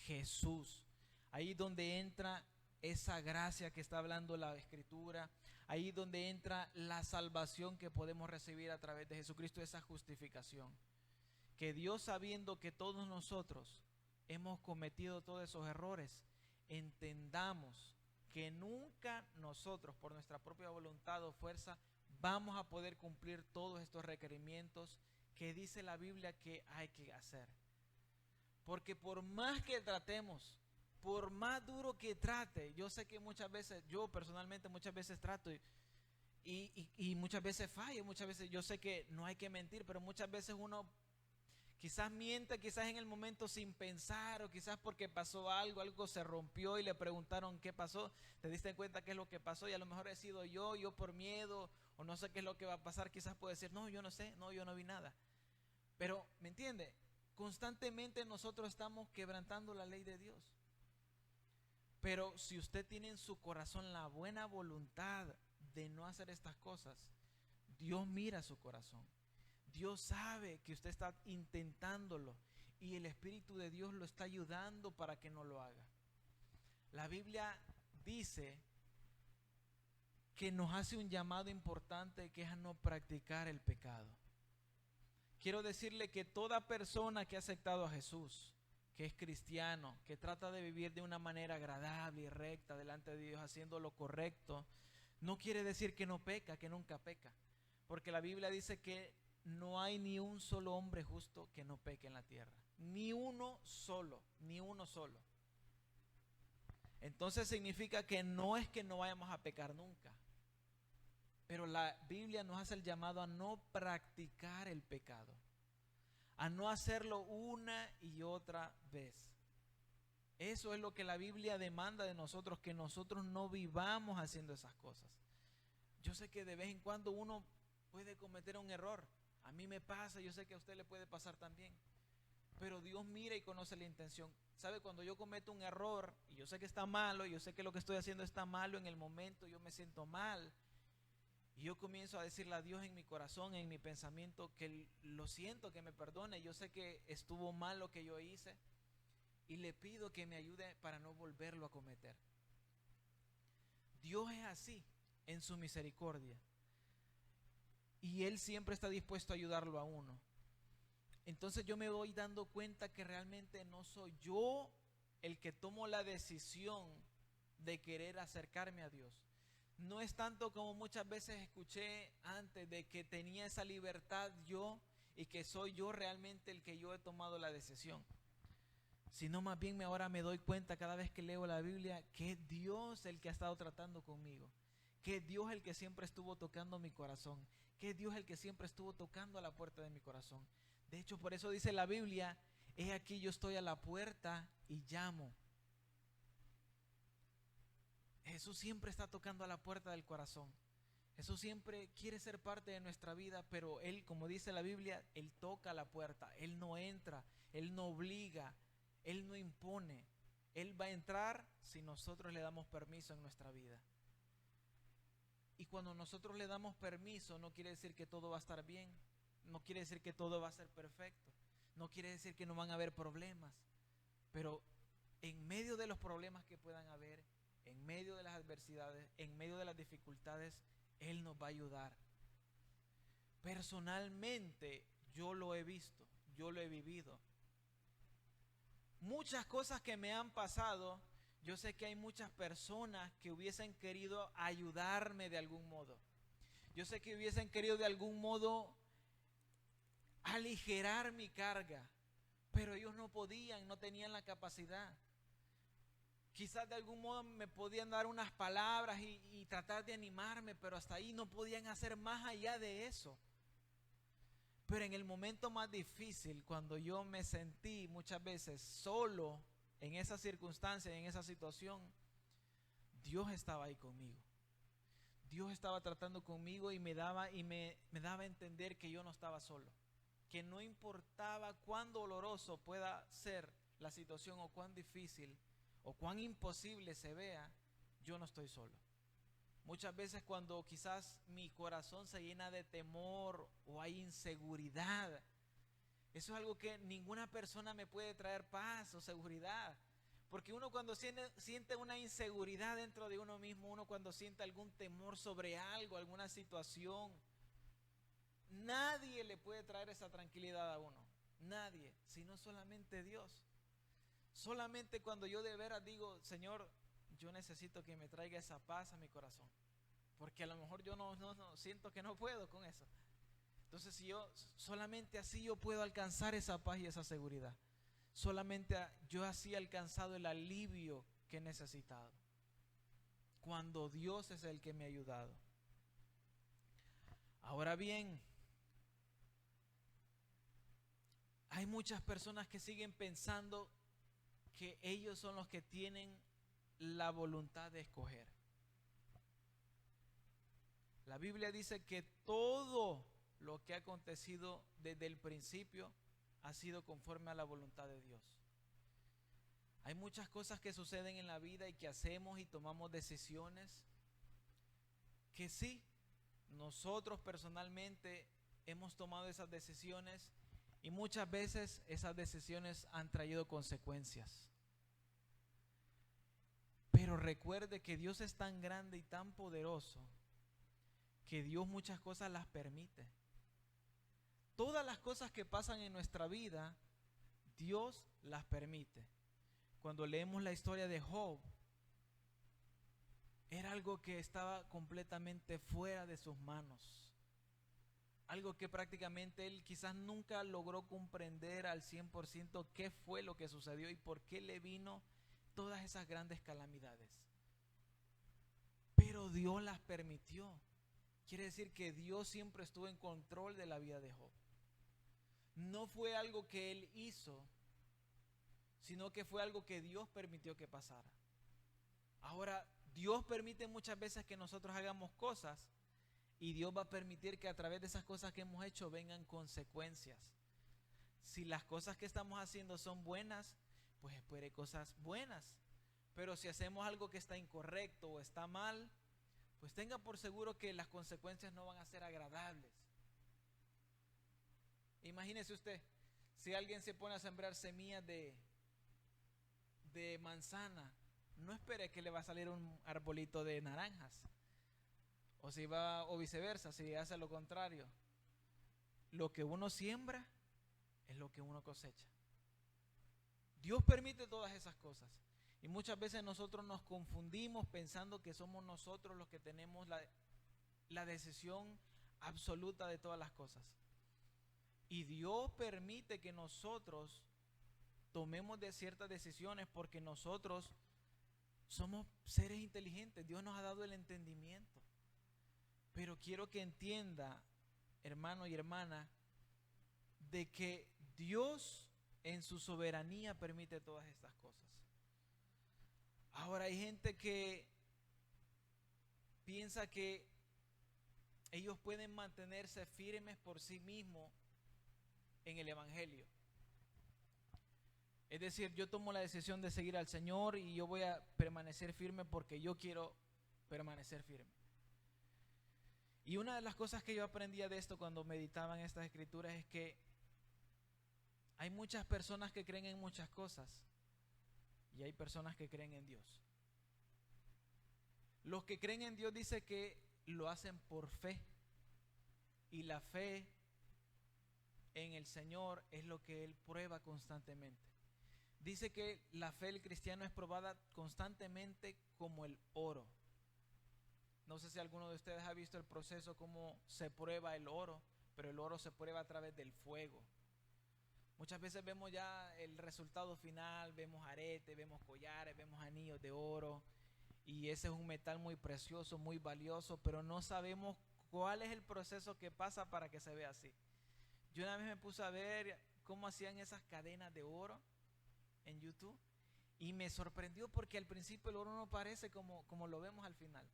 Jesús. Ahí es donde entra esa gracia que está hablando la Escritura. Ahí es donde entra la salvación que podemos recibir a través de Jesucristo, esa justificación. Que Dios, sabiendo que todos nosotros hemos cometido todos esos errores, entendamos que nunca nosotros, por nuestra propia voluntad o fuerza, vamos a poder cumplir todos estos requerimientos que dice la Biblia que hay que hacer. Porque por más que tratemos, por más duro que trate, yo sé que muchas veces, yo personalmente muchas veces trato y muchas veces fallo, muchas veces yo sé que no hay que mentir, pero muchas veces uno quizás miente, quizás en el momento sin pensar, o quizás porque pasó algo, algo se rompió y le preguntaron qué pasó, te diste cuenta qué es lo que pasó y a lo mejor he sido yo por miedo, o no sé qué es lo que va a pasar, quizás puede decir, no, yo no sé, no, yo no vi nada. Pero, ¿me entiende? Constantemente nosotros estamos quebrantando la ley de Dios. Pero si usted tiene en su corazón la buena voluntad de no hacer estas cosas, Dios mira su corazón. Dios sabe que usted está intentándolo y el Espíritu de Dios lo está ayudando para que no lo haga. La Biblia dice que nos hace un llamado importante, que es a no practicar el pecado. Quiero decirle que toda persona que ha aceptado a Jesús, que es cristiano, que trata de vivir de una manera agradable y recta delante de Dios, haciendo lo correcto, no quiere decir que no peca, que nunca peca. Porque la Biblia dice que no hay ni un solo hombre justo que no peque en la tierra. Ni uno solo, ni uno solo. Entonces significa que no es que no vayamos a pecar nunca. Pero la Biblia nos hace el llamado a no practicar el pecado, a no hacerlo una y otra vez. Eso es lo que la Biblia demanda de nosotros, que nosotros no vivamos haciendo esas cosas. Yo sé que de vez en cuando uno puede cometer un error. A mí me pasa, yo sé que a usted le puede pasar también. Pero Dios mira y conoce la intención. ¿Sabe? Cuando yo cometo un error y yo sé que está malo, yo sé que lo que estoy haciendo está malo en el momento, yo me siento mal. Y yo comienzo a decirle a Dios en mi corazón, en mi pensamiento, que lo siento, que me perdone. Yo sé que estuvo mal lo que yo hice y le pido que me ayude para no volverlo a cometer. Dios es así en su misericordia y Él siempre está dispuesto a ayudarlo a uno. Entonces yo me voy dando cuenta que realmente no soy yo el que tomo la decisión de querer acercarme a Dios. No es tanto como muchas veces escuché antes, de que tenía esa libertad yo y que soy yo realmente el que yo he tomado la decisión. Sino más bien ahora me doy cuenta cada vez que leo la Biblia que es Dios el que ha estado tratando conmigo. Que es Dios el que siempre estuvo tocando mi corazón. Que es Dios el que siempre estuvo tocando a la puerta de mi corazón. De hecho, por eso dice la Biblia, he aquí yo estoy a la puerta y llamo. Jesús siempre está tocando a la puerta del corazón. Jesús siempre quiere ser parte de nuestra vida, pero Él, como dice la Biblia, Él toca la puerta, Él no entra, Él no obliga, Él no impone. Él va a entrar si nosotros le damos permiso en nuestra vida. Y cuando nosotros le damos permiso, no quiere decir que todo va a estar bien, no quiere decir que todo va a ser perfecto, no quiere decir que no van a haber problemas, pero en medio de los problemas que puedan haber, en medio de las adversidades, en medio de las dificultades, Él nos va a ayudar. Personalmente, yo lo he visto, yo lo he vivido. Muchas cosas que me han pasado, yo sé que hay muchas personas que hubiesen querido ayudarme de algún modo. Yo sé que hubiesen querido de algún modo aligerar mi carga, pero ellos no podían, no tenían la capacidad. Quizás de algún modo me podían dar unas palabras y tratar de animarme, pero hasta ahí no podían hacer más allá de eso. Pero en el momento más difícil, cuando yo me sentí muchas veces solo en esa circunstancia, en esa situación, Dios estaba ahí conmigo. Dios estaba tratando conmigo y me daba a entender que yo no estaba solo, que no importaba cuán doloroso pueda ser la situación o cuán difícil o cuán imposible se vea, yo no estoy solo. Muchas veces cuando quizás mi corazón se llena de temor o hay inseguridad, eso es algo que ninguna persona me puede traer paz o seguridad. Porque uno cuando siente una inseguridad dentro de uno mismo, uno cuando siente algún temor sobre algo, alguna situación, nadie le puede traer esa tranquilidad a uno. Nadie, sino solamente Dios. Solamente cuando yo de veras digo, Señor, yo necesito que me traiga esa paz a mi corazón. Porque a lo mejor yo no siento que no puedo con eso. Entonces si yo solamente así yo puedo alcanzar esa paz y esa seguridad. Solamente yo así he alcanzado el alivio que he necesitado. Cuando Dios es el que me ha ayudado. Ahora bien, hay muchas personas que siguen pensando que ellos son los que tienen la voluntad de escoger. La Biblia dice que todo lo que ha acontecido desde el principio ha sido conforme a la voluntad de Dios. Hay muchas cosas que suceden en la vida y que hacemos y tomamos decisiones que sí, nosotros personalmente hemos tomado esas decisiones y muchas veces esas decisiones han traído consecuencias. Pero recuerde que Dios es tan grande y tan poderoso que Dios muchas cosas las permite. Todas las cosas que pasan en nuestra vida, Dios las permite. Cuando leemos la historia de Job, era algo que estaba completamente fuera de sus manos. Algo que prácticamente él quizás nunca logró comprender al 100% qué fue lo que sucedió y por qué le vino todas esas grandes calamidades. Pero Dios las permitió. Quiere decir que Dios siempre estuvo en control de la vida de Job. No fue algo que él hizo, sino que fue algo que Dios permitió que pasara. Ahora, Dios permite muchas veces que nosotros hagamos cosas y Dios va a permitir que a través de esas cosas que hemos hecho vengan consecuencias. Si las cosas que estamos haciendo son buenas, pues espere cosas buenas. Pero si hacemos algo que está incorrecto o está mal, pues tenga por seguro que las consecuencias no van a ser agradables. Imagínese usted, si alguien se pone a sembrar semillas de manzana, no espere que le va a salir un arbolito de naranjas. O viceversa, si hace lo contrario. Lo que uno siembra es lo que uno cosecha. Dios permite todas esas cosas. Y muchas veces nosotros nos confundimos pensando que somos nosotros los que tenemos la decisión absoluta de todas las cosas. Y Dios permite que nosotros tomemos de ciertas decisiones porque nosotros somos seres inteligentes. Dios nos ha dado el entendimiento. Pero quiero que entienda, hermano y hermana, de que Dios en su soberanía permite todas estas cosas. Ahora hay gente que piensa que ellos pueden mantenerse firmes por sí mismos en el Evangelio. Es decir, yo tomo la decisión de seguir al Señor y yo voy a permanecer firme porque yo quiero permanecer firme. Y una de las cosas que yo aprendía de esto cuando meditaba en estas escrituras es que hay muchas personas que creen en muchas cosas y hay personas que creen en Dios. Los que creen en Dios dice que lo hacen por fe, y la fe en el Señor es lo que Él prueba constantemente. Dice que la fe del cristiano es probada constantemente como el oro. No sé si alguno de ustedes ha visto el proceso, cómo se prueba el oro, pero el oro se prueba a través del fuego. Muchas veces vemos ya el resultado final, vemos aretes, vemos collares, vemos anillos de oro, y ese es un metal muy precioso, muy valioso, pero no sabemos cuál es el proceso que pasa para que se vea así. Yo una vez me puse a ver cómo hacían esas cadenas de oro en YouTube y me sorprendió porque al principio el oro no parece como lo vemos al final.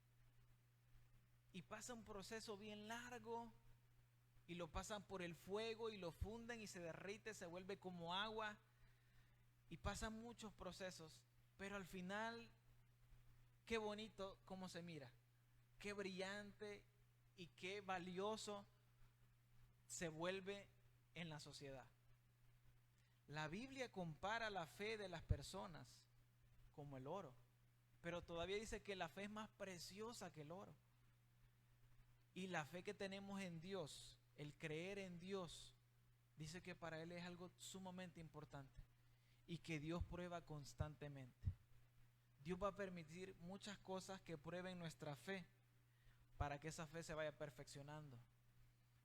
y pasa un proceso bien largo y lo pasan por el fuego y lo funden y se derrite, se vuelve como agua y pasan muchos procesos, pero al final qué bonito cómo se mira, qué brillante y qué valioso se vuelve en la sociedad. La Biblia compara la fe de las personas como el oro, pero todavía dice que la fe es más preciosa que el oro. Y la fe que tenemos en Dios, el creer en Dios, dice que para Él es algo sumamente importante y que Dios prueba constantemente. Dios va a permitir muchas cosas que prueben nuestra fe para que esa fe se vaya perfeccionando.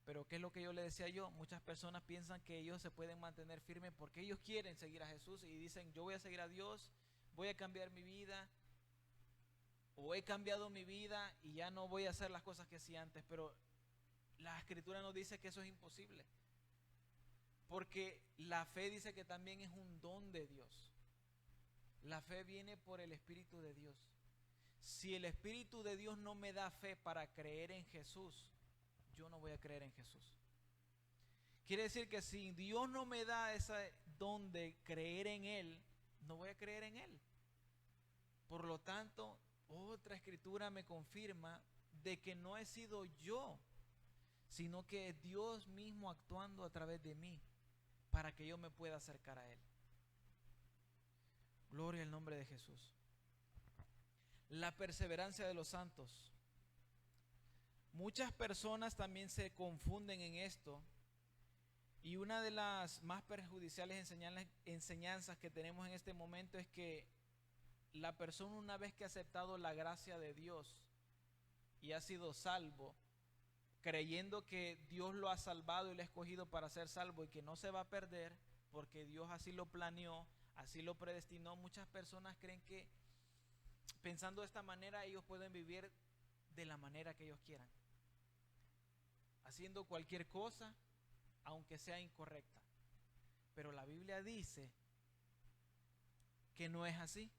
Pero ¿qué es lo que yo le decía yo? Muchas personas piensan que ellos se pueden mantener firmes porque ellos quieren seguir a Jesús y dicen, yo voy a seguir a Dios, voy a cambiar mi vida, o he cambiado mi vida y ya no voy a hacer las cosas que hacía antes. Pero la Escritura nos dice que eso es imposible, porque la fe dice que también es un don de Dios. La fe viene por el Espíritu de Dios. Si el Espíritu de Dios no me da fe para creer en Jesús, yo no voy a creer en Jesús. Quiere decir que si Dios no me da ese don de creer en Él, no voy a creer en Él. Por lo tanto, otra escritura me confirma de que no he sido yo, sino que es Dios mismo actuando a través de mí para que yo me pueda acercar a Él. Gloria al nombre de Jesús. La perseverancia de los santos. Muchas personas también se confunden en esto, y una de las más perjudiciales enseñanzas que tenemos en este momento es que la persona, una vez que ha aceptado la gracia de Dios y ha sido salvo, creyendo que Dios lo ha salvado y lo ha escogido para ser salvo y que no se va a perder porque Dios así lo planeó, así lo predestinó, muchas personas creen que pensando de esta manera ellos pueden vivir de la manera que ellos quieran, haciendo cualquier cosa aunque sea incorrecta. Pero la Biblia dice que no es así.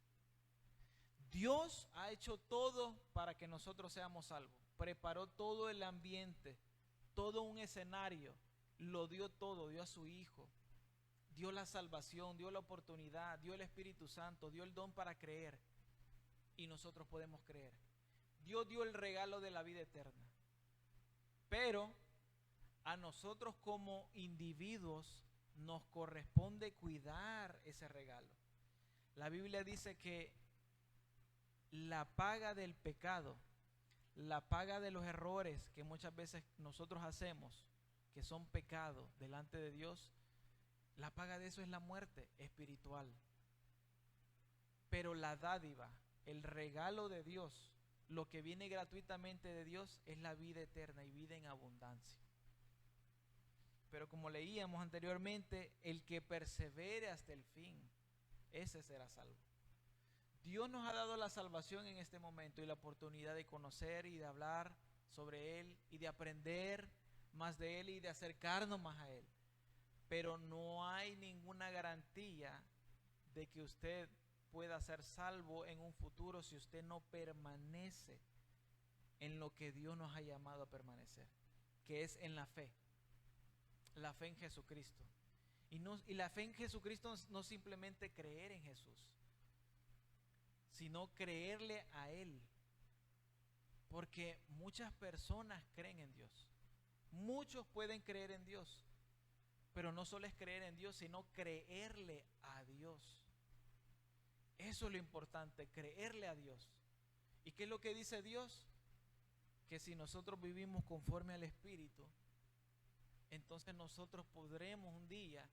Dios ha hecho todo para que nosotros seamos salvos. Preparó todo el ambiente, todo un escenario, lo dio todo, dio a su Hijo, dio la salvación, dio la oportunidad, dio el Espíritu Santo, dio el don para creer, y nosotros podemos creer. Dios dio el regalo de la vida eterna, pero a nosotros como individuos nos corresponde cuidar ese regalo. La Biblia dice que la paga del pecado, la paga de los errores que muchas veces nosotros hacemos, que son pecados delante de Dios, la paga de eso es la muerte espiritual. Pero la dádiva, el regalo de Dios, lo que viene gratuitamente de Dios, es la vida eterna y vida en abundancia. Pero como leíamos anteriormente, el que persevere hasta el fin, ese será salvo. Dios nos ha dado la salvación en este momento y la oportunidad de conocer y de hablar sobre Él y de aprender más de Él y de acercarnos más a Él. Pero no hay ninguna garantía de que usted pueda ser salvo en un futuro si usted no permanece en lo que Dios nos ha llamado a permanecer, que es en la fe en Jesucristo. Y la fe en Jesucristo no simplemente creer en Jesús, sino creerle a Él. Porque muchas personas creen en Dios. Muchos pueden creer en Dios, pero no solo es creer en Dios, sino creerle a Dios. Eso es lo importante, creerle a Dios. ¿Y qué es lo que dice Dios? Que si nosotros vivimos conforme al Espíritu, entonces nosotros podremos un día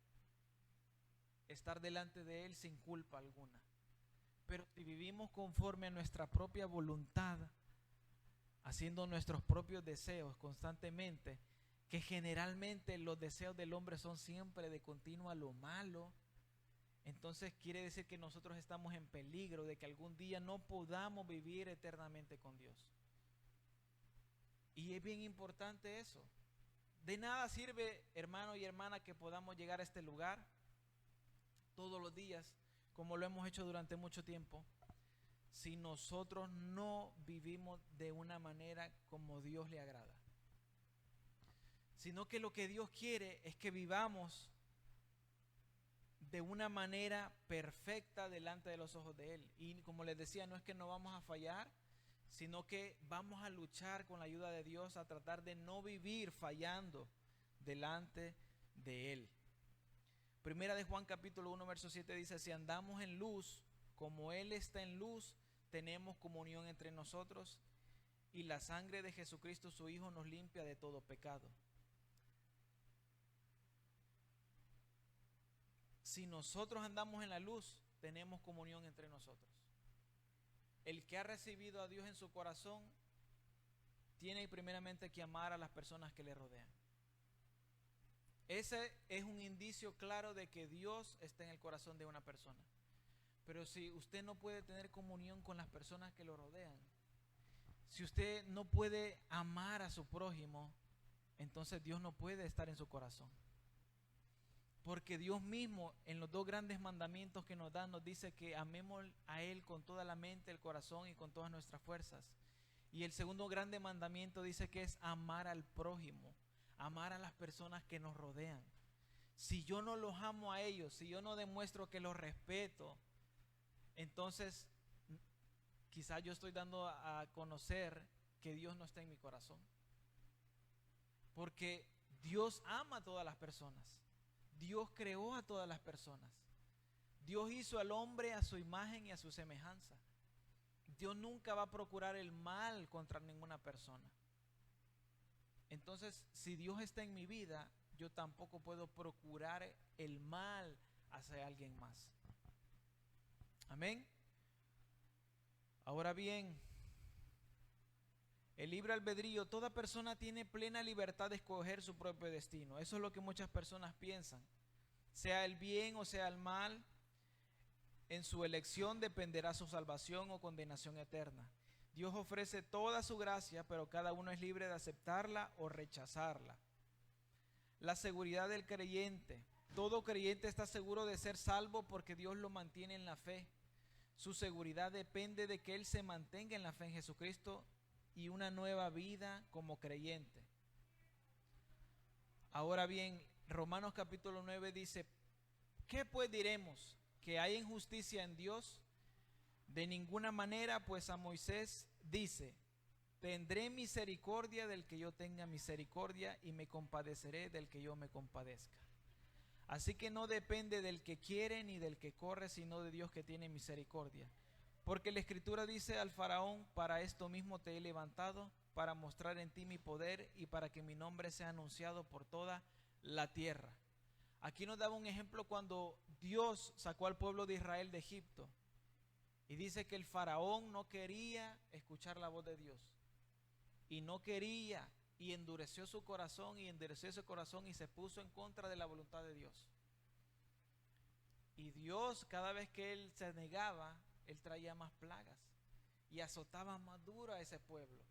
estar delante de Él sin culpa alguna. Pero si vivimos conforme a nuestra propia voluntad, haciendo nuestros propios deseos constantemente, que generalmente los deseos del hombre son siempre de continuo a lo malo, entonces quiere decir que nosotros estamos en peligro de que algún día no podamos vivir eternamente con Dios. Y es bien importante eso. De nada sirve, hermano y hermana, que podamos llegar a este lugar todos los días, como lo hemos hecho durante mucho tiempo, si nosotros no vivimos de una manera como Dios le agrada, sino que lo que Dios quiere es que vivamos de una manera perfecta delante de los ojos de Él. Y como les decía, no es que no vamos a fallar, sino que vamos a luchar con la ayuda de Dios a tratar de no vivir fallando delante de Él. Primera de Juan capítulo 1 verso 7 dice: si andamos en luz como Él está en luz, tenemos comunión entre nosotros, y la sangre de Jesucristo su Hijo nos limpia de todo pecado. Si nosotros andamos en la luz, tenemos comunión entre nosotros. El que ha recibido a Dios en su corazón tiene primeramente que amar a las personas que le rodean. Ese es un indicio claro de que Dios está en el corazón de una persona. Pero si usted no puede tener comunión con las personas que lo rodean, si usted no puede amar a su prójimo, entonces Dios no puede estar en su corazón. Porque Dios mismo en los dos grandes mandamientos que nos da, nos dice que amemos a Él con toda la mente, el corazón y con todas nuestras fuerzas. Y el segundo grande mandamiento dice que es amar al prójimo, amar a las personas que nos rodean. Si yo no los amo a ellos, si yo no demuestro que los respeto, entonces quizás yo estoy dando a conocer que Dios no está en mi corazón. Porque Dios ama a todas las personas. Dios creó a todas las personas. Dios hizo al hombre a su imagen y a su semejanza. Dios nunca va a procurar el mal contra ninguna persona. Entonces, si Dios está en mi vida, yo tampoco puedo procurar el mal hacia alguien más. Amén. Ahora bien, el libre albedrío, toda persona tiene plena libertad de escoger su propio destino. Eso es lo que muchas personas piensan. Sea el bien o sea el mal, en su elección dependerá su salvación o condenación eterna. Dios ofrece toda su gracia, pero cada uno es libre de aceptarla o rechazarla. La seguridad del creyente. Todo creyente está seguro de ser salvo porque Dios lo mantiene en la fe. Su seguridad depende de que él se mantenga en la fe en Jesucristo y una nueva vida como creyente. Ahora bien, Romanos capítulo 9 dice: ¿qué pues diremos? ¿Que hay injusticia en Dios? De ninguna manera, pues a Moisés dice: tendré misericordia del que yo tenga misericordia y me compadeceré del que yo me compadezca. Así que no depende del que quiere ni del que corre, sino de Dios que tiene misericordia. Porque la Escritura dice al Faraón: para esto mismo te he levantado, para mostrar en ti mi poder y para que mi nombre sea anunciado por toda la tierra. Aquí nos daba un ejemplo cuando Dios sacó al pueblo de Israel de Egipto. Y dice que el Faraón no quería escuchar la voz de Dios. Y no quería, y endureció su corazón, y se puso en contra de la voluntad de Dios. Y Dios, cada vez que él se negaba, él traía más plagas y azotaba más duro a ese pueblo.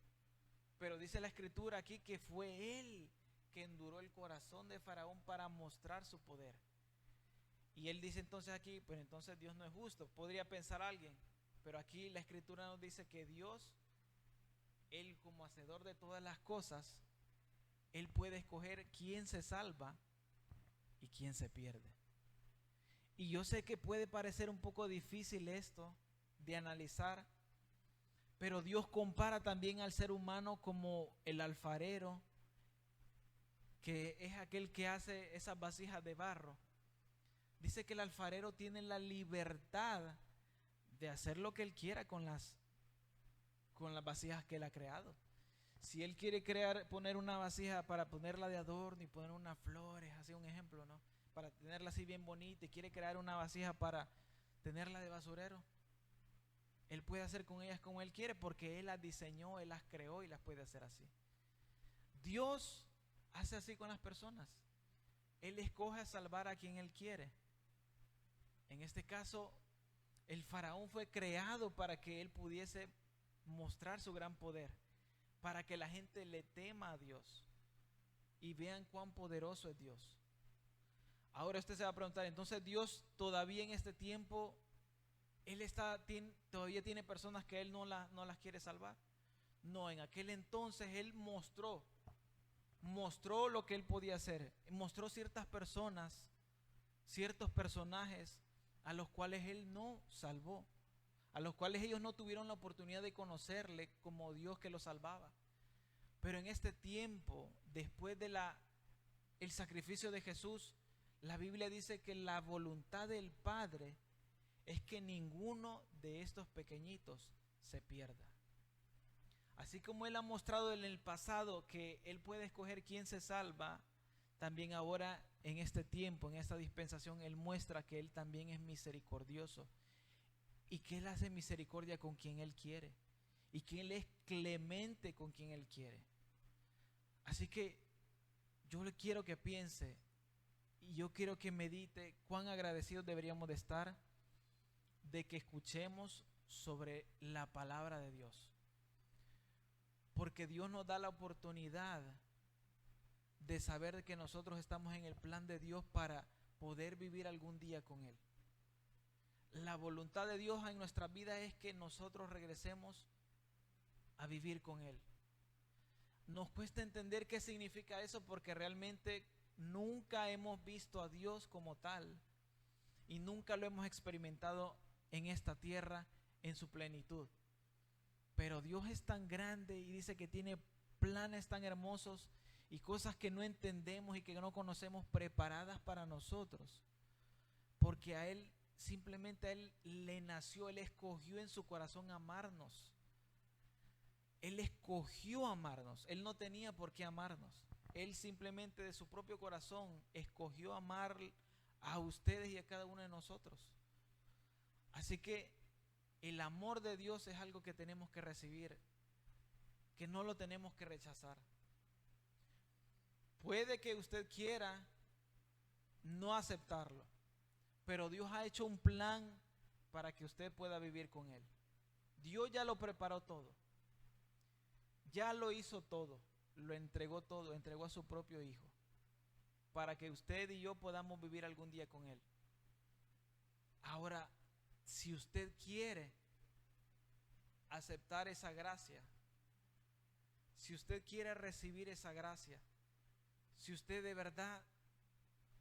Pero dice la Escritura aquí que fue él que enduró el corazón de Faraón para mostrar su poder. Y él dice entonces aquí, pues entonces Dios no es justo, podría pensar alguien, pero aquí la Escritura nos dice que Dios, él como hacedor de todas las cosas, él puede escoger quién se salva y quién se pierde. Y yo sé que puede parecer un poco difícil esto de analizar, pero Dios compara también al ser humano como el alfarero, que es aquel que hace esas vasijas de barro. Dice que el alfarero tiene la libertad de hacer lo que él quiera con las vasijas que él ha creado. Si él quiere poner una vasija para ponerla de adorno y poner unas flores, así un ejemplo, ¿no? Para tenerla así bien bonita, y quiere crear una vasija para tenerla de basurero, él puede hacer con ellas como él quiere, porque él las diseñó, él las creó y las puede hacer así. Dios hace así con las personas. Él escoge a salvar a quien él quiere. En este caso, el faraón fue creado para que él pudiese mostrar su gran poder, para que la gente le tema a Dios y vean cuán poderoso es Dios. Ahora usted se va a preguntar, entonces Dios todavía en este tiempo todavía tiene personas que Él no las quiere salvar. No, en aquel entonces Él mostró lo que Él podía hacer. Mostró ciertas personas, ciertos personajes a los cuales Él no salvó, a los cuales ellos no tuvieron la oportunidad de conocerle como Dios que los salvaba. Pero en este tiempo, después de el sacrificio de Jesús, la Biblia dice que la voluntad del Padre es que ninguno de estos pequeñitos se pierda. Así como Él ha mostrado en el pasado que Él puede escoger quién se salva, también ahora en este tiempo, en esta dispensación, Él muestra que Él también es misericordioso y que Él hace misericordia con quien Él quiere y que Él es clemente con quien Él quiere. Así que yo le quiero que piense y yo quiero que medite cuán agradecidos deberíamos de estar de que escuchemos sobre la palabra de Dios. Porque Dios nos da la oportunidad de saber que nosotros estamos en el plan de Dios para poder vivir algún día con Él. La voluntad de Dios en nuestra vida es que nosotros regresemos a vivir con Él. Nos cuesta entender qué significa eso porque realmente nunca hemos visto a Dios como tal y nunca lo hemos experimentado en esta tierra en su plenitud. Pero Dios es tan grande y dice que tiene planes tan hermosos y cosas que no entendemos y que no conocemos preparadas para nosotros. Porque a Él, simplemente a Él le nació, Él escogió en su corazón amarnos. Él escogió amarnos. Él no tenía por qué amarnos. Él simplemente de su propio corazón escogió amar a ustedes y a cada uno de nosotros. Así que el amor de Dios es algo que tenemos que recibir, que no lo tenemos que rechazar. Puede que usted quiera no aceptarlo, pero Dios ha hecho un plan para que usted pueda vivir con Él. Dios ya lo preparó todo, ya lo hizo todo, todo, entregó a su propio Hijo, para que usted y yo podamos vivir algún día con Él. Ahora, si usted quiere aceptar esa gracia, si usted quiere recibir esa gracia, si usted de verdad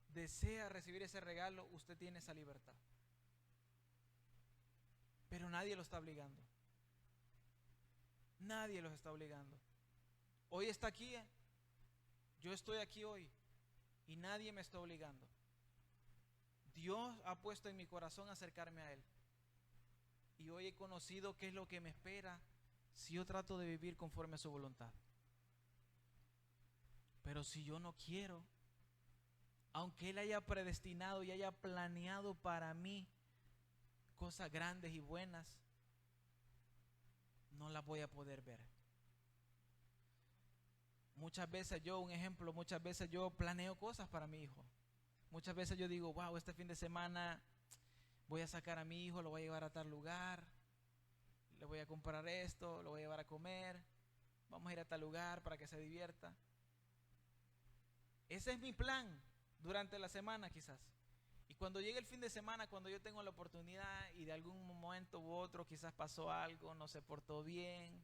desea recibir ese regalo, usted tiene esa libertad. Pero nadie lo está obligando. Nadie los está obligando. Hoy está aquí, yo estoy aquí hoy y nadie me está obligando. Dios ha puesto en mi corazón acercarme a Él. Y hoy he conocido qué es lo que me espera si yo trato de vivir conforme a su voluntad. Pero si yo no quiero, aunque Él haya predestinado y haya planeado para mí cosas grandes y buenas, no las voy a poder ver. Muchas veces muchas veces yo planeo cosas para mi hijo. Muchas veces yo digo, wow, este fin de semana voy a sacar a mi hijo, lo voy a llevar a tal lugar, le voy a comprar esto, lo voy a llevar a comer, vamos a ir a tal lugar para que se divierta. Ese es mi plan durante la semana quizás. Y cuando llegue el fin de semana, cuando yo tengo la oportunidad y de algún momento u otro quizás pasó algo, no se portó bien,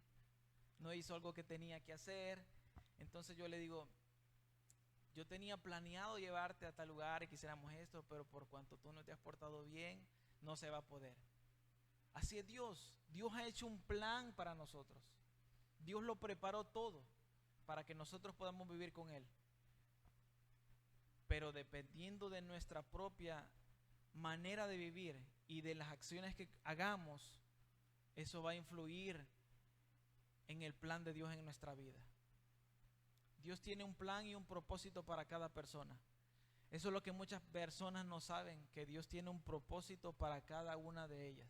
no hizo algo que tenía que hacer, entonces yo le digo, yo tenía planeado llevarte a tal lugar y quisiéramos esto, pero por cuanto tú no te has portado bien, no se va a poder. Así es Dios. Dios ha hecho un plan para nosotros. Dios lo preparó todo para que nosotros podamos vivir con Él. Pero dependiendo de nuestra propia manera de vivir y de las acciones que hagamos, eso va a influir en el plan de Dios en nuestra vida. Dios tiene un plan y un propósito para cada persona. Eso es lo que muchas personas no saben, que Dios tiene un propósito para cada una de ellas.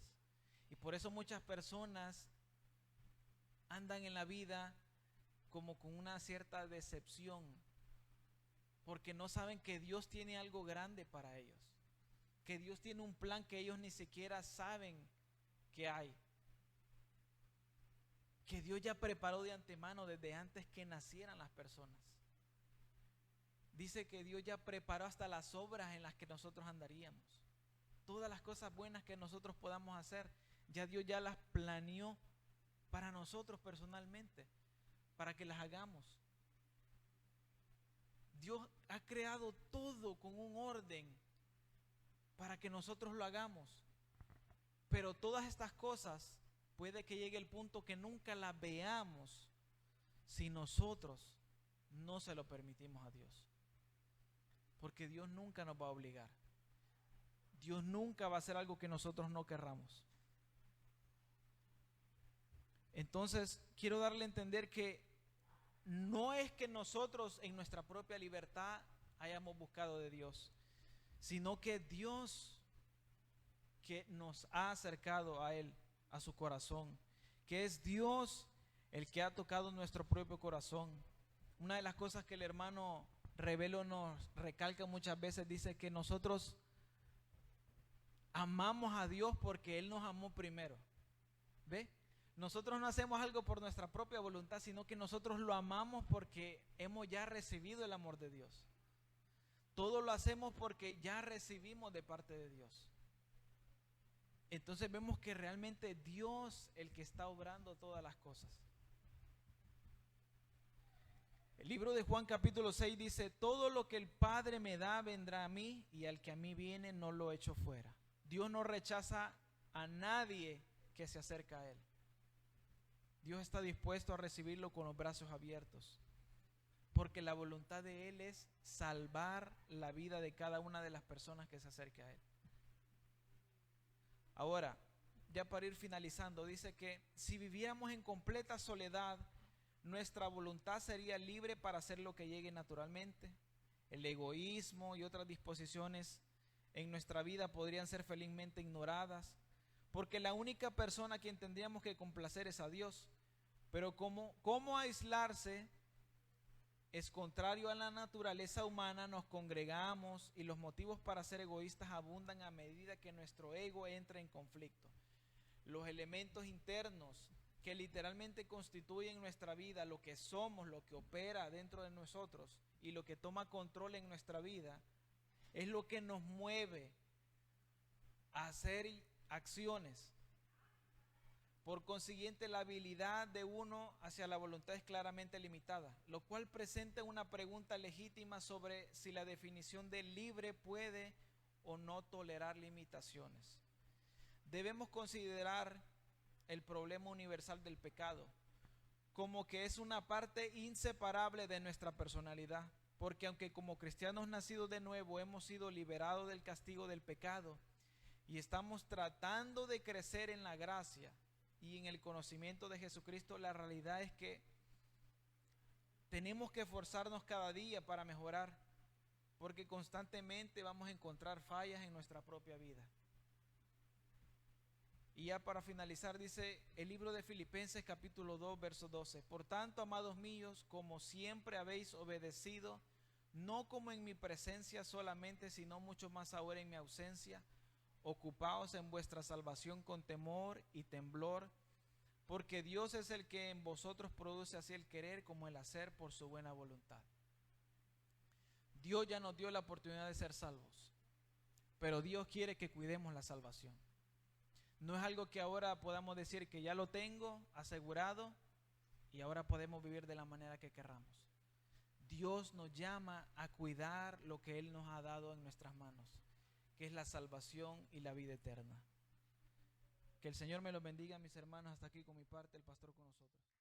Y por eso muchas personas andan en la vida como con una cierta decepción, porque no saben que Dios tiene algo grande para ellos, que Dios tiene un plan que ellos ni siquiera saben que hay, que Dios ya preparó de antemano desde antes que nacieran las personas. Dice que Dios ya preparó hasta las obras en las que nosotros andaríamos. todas las cosas buenas que nosotros podamos hacer, ya Dios ya las planeó para nosotros personalmente, para que las hagamos. Dios ha creado todo con un orden para que nosotros lo hagamos. Pero todas estas cosas puede que llegue el punto que nunca las veamos si nosotros no se lo permitimos a Dios. Porque Dios nunca nos va a obligar. Dios nunca va a hacer algo que nosotros no querramos. Entonces, quiero darle a entender que no es que nosotros en nuestra propia libertad hayamos buscado de Dios, sino que Dios que nos ha acercado a Él, a su corazón, que es Dios el que ha tocado nuestro propio corazón. Una de las cosas que el hermano Revelo nos recalca muchas veces, dice que nosotros amamos a Dios porque Él nos amó primero. ¿Ve? Nosotros no hacemos algo por nuestra propia voluntad, sino que nosotros lo amamos porque hemos ya recibido el amor de Dios. Todo lo hacemos porque ya recibimos de parte de Dios. Entonces vemos que realmente Dios el que está obrando todas las cosas. El libro de Juan capítulo 6 dice: todo lo que el Padre me da vendrá a mí, y al que a mí viene no lo echo fuera. Dios no rechaza a nadie que se acerca a Él. Dios está dispuesto a recibirlo con los brazos abiertos, porque la voluntad de Él es salvar la vida de cada una de las personas que se acerque a Él. Ahora, ya para ir finalizando, dice que si viviéramos en completa soledad, nuestra voluntad sería libre para hacer lo que llegue naturalmente. El egoísmo y otras disposiciones en nuestra vida podrían ser felizmente ignoradas, porque la única persona a quien tendríamos que complacer es a Dios. Pero ¿cómo aislarse? Es contrario a la naturaleza humana, nos congregamos y los motivos para ser egoístas abundan a medida que nuestro ego entra en conflicto. Los elementos internos que literalmente constituyen nuestra vida, lo que somos, lo que opera dentro de nosotros y lo que toma control en nuestra vida, es lo que nos mueve a hacer acciones. Por consiguiente, la habilidad de uno hacia la voluntad es claramente limitada, lo cual presenta una pregunta legítima sobre si la definición de libre puede o no tolerar limitaciones. Debemos considerar el problema universal del pecado como que es una parte inseparable de nuestra personalidad, porque aunque como cristianos nacidos de nuevo hemos sido liberados del castigo del pecado y estamos tratando de crecer en la gracia y en el conocimiento de Jesucristo, la realidad es que tenemos que esforzarnos cada día para mejorar, porque constantemente vamos a encontrar fallas en nuestra propia vida. Y ya para finalizar, dice el libro de Filipenses capítulo 2 verso 12: por tanto, amados míos, como siempre habéis obedecido, no como en mi presencia solamente, sino mucho más ahora en mi ausencia, ocupaos en vuestra salvación con temor y temblor, porque Dios es el que en vosotros produce así el querer como el hacer por su buena voluntad. Dios ya nos dio la oportunidad de ser salvos, pero Dios quiere que cuidemos la salvación. No es algo que ahora podamos decir que ya lo tengo asegurado y ahora podemos vivir de la manera que querramos. Dios nos llama a cuidar lo que Él nos ha dado en nuestras manos, que es la salvación y la vida eterna. Que el Señor me los bendiga, mis hermanos. Hasta aquí con mi parte, el pastor con nosotros.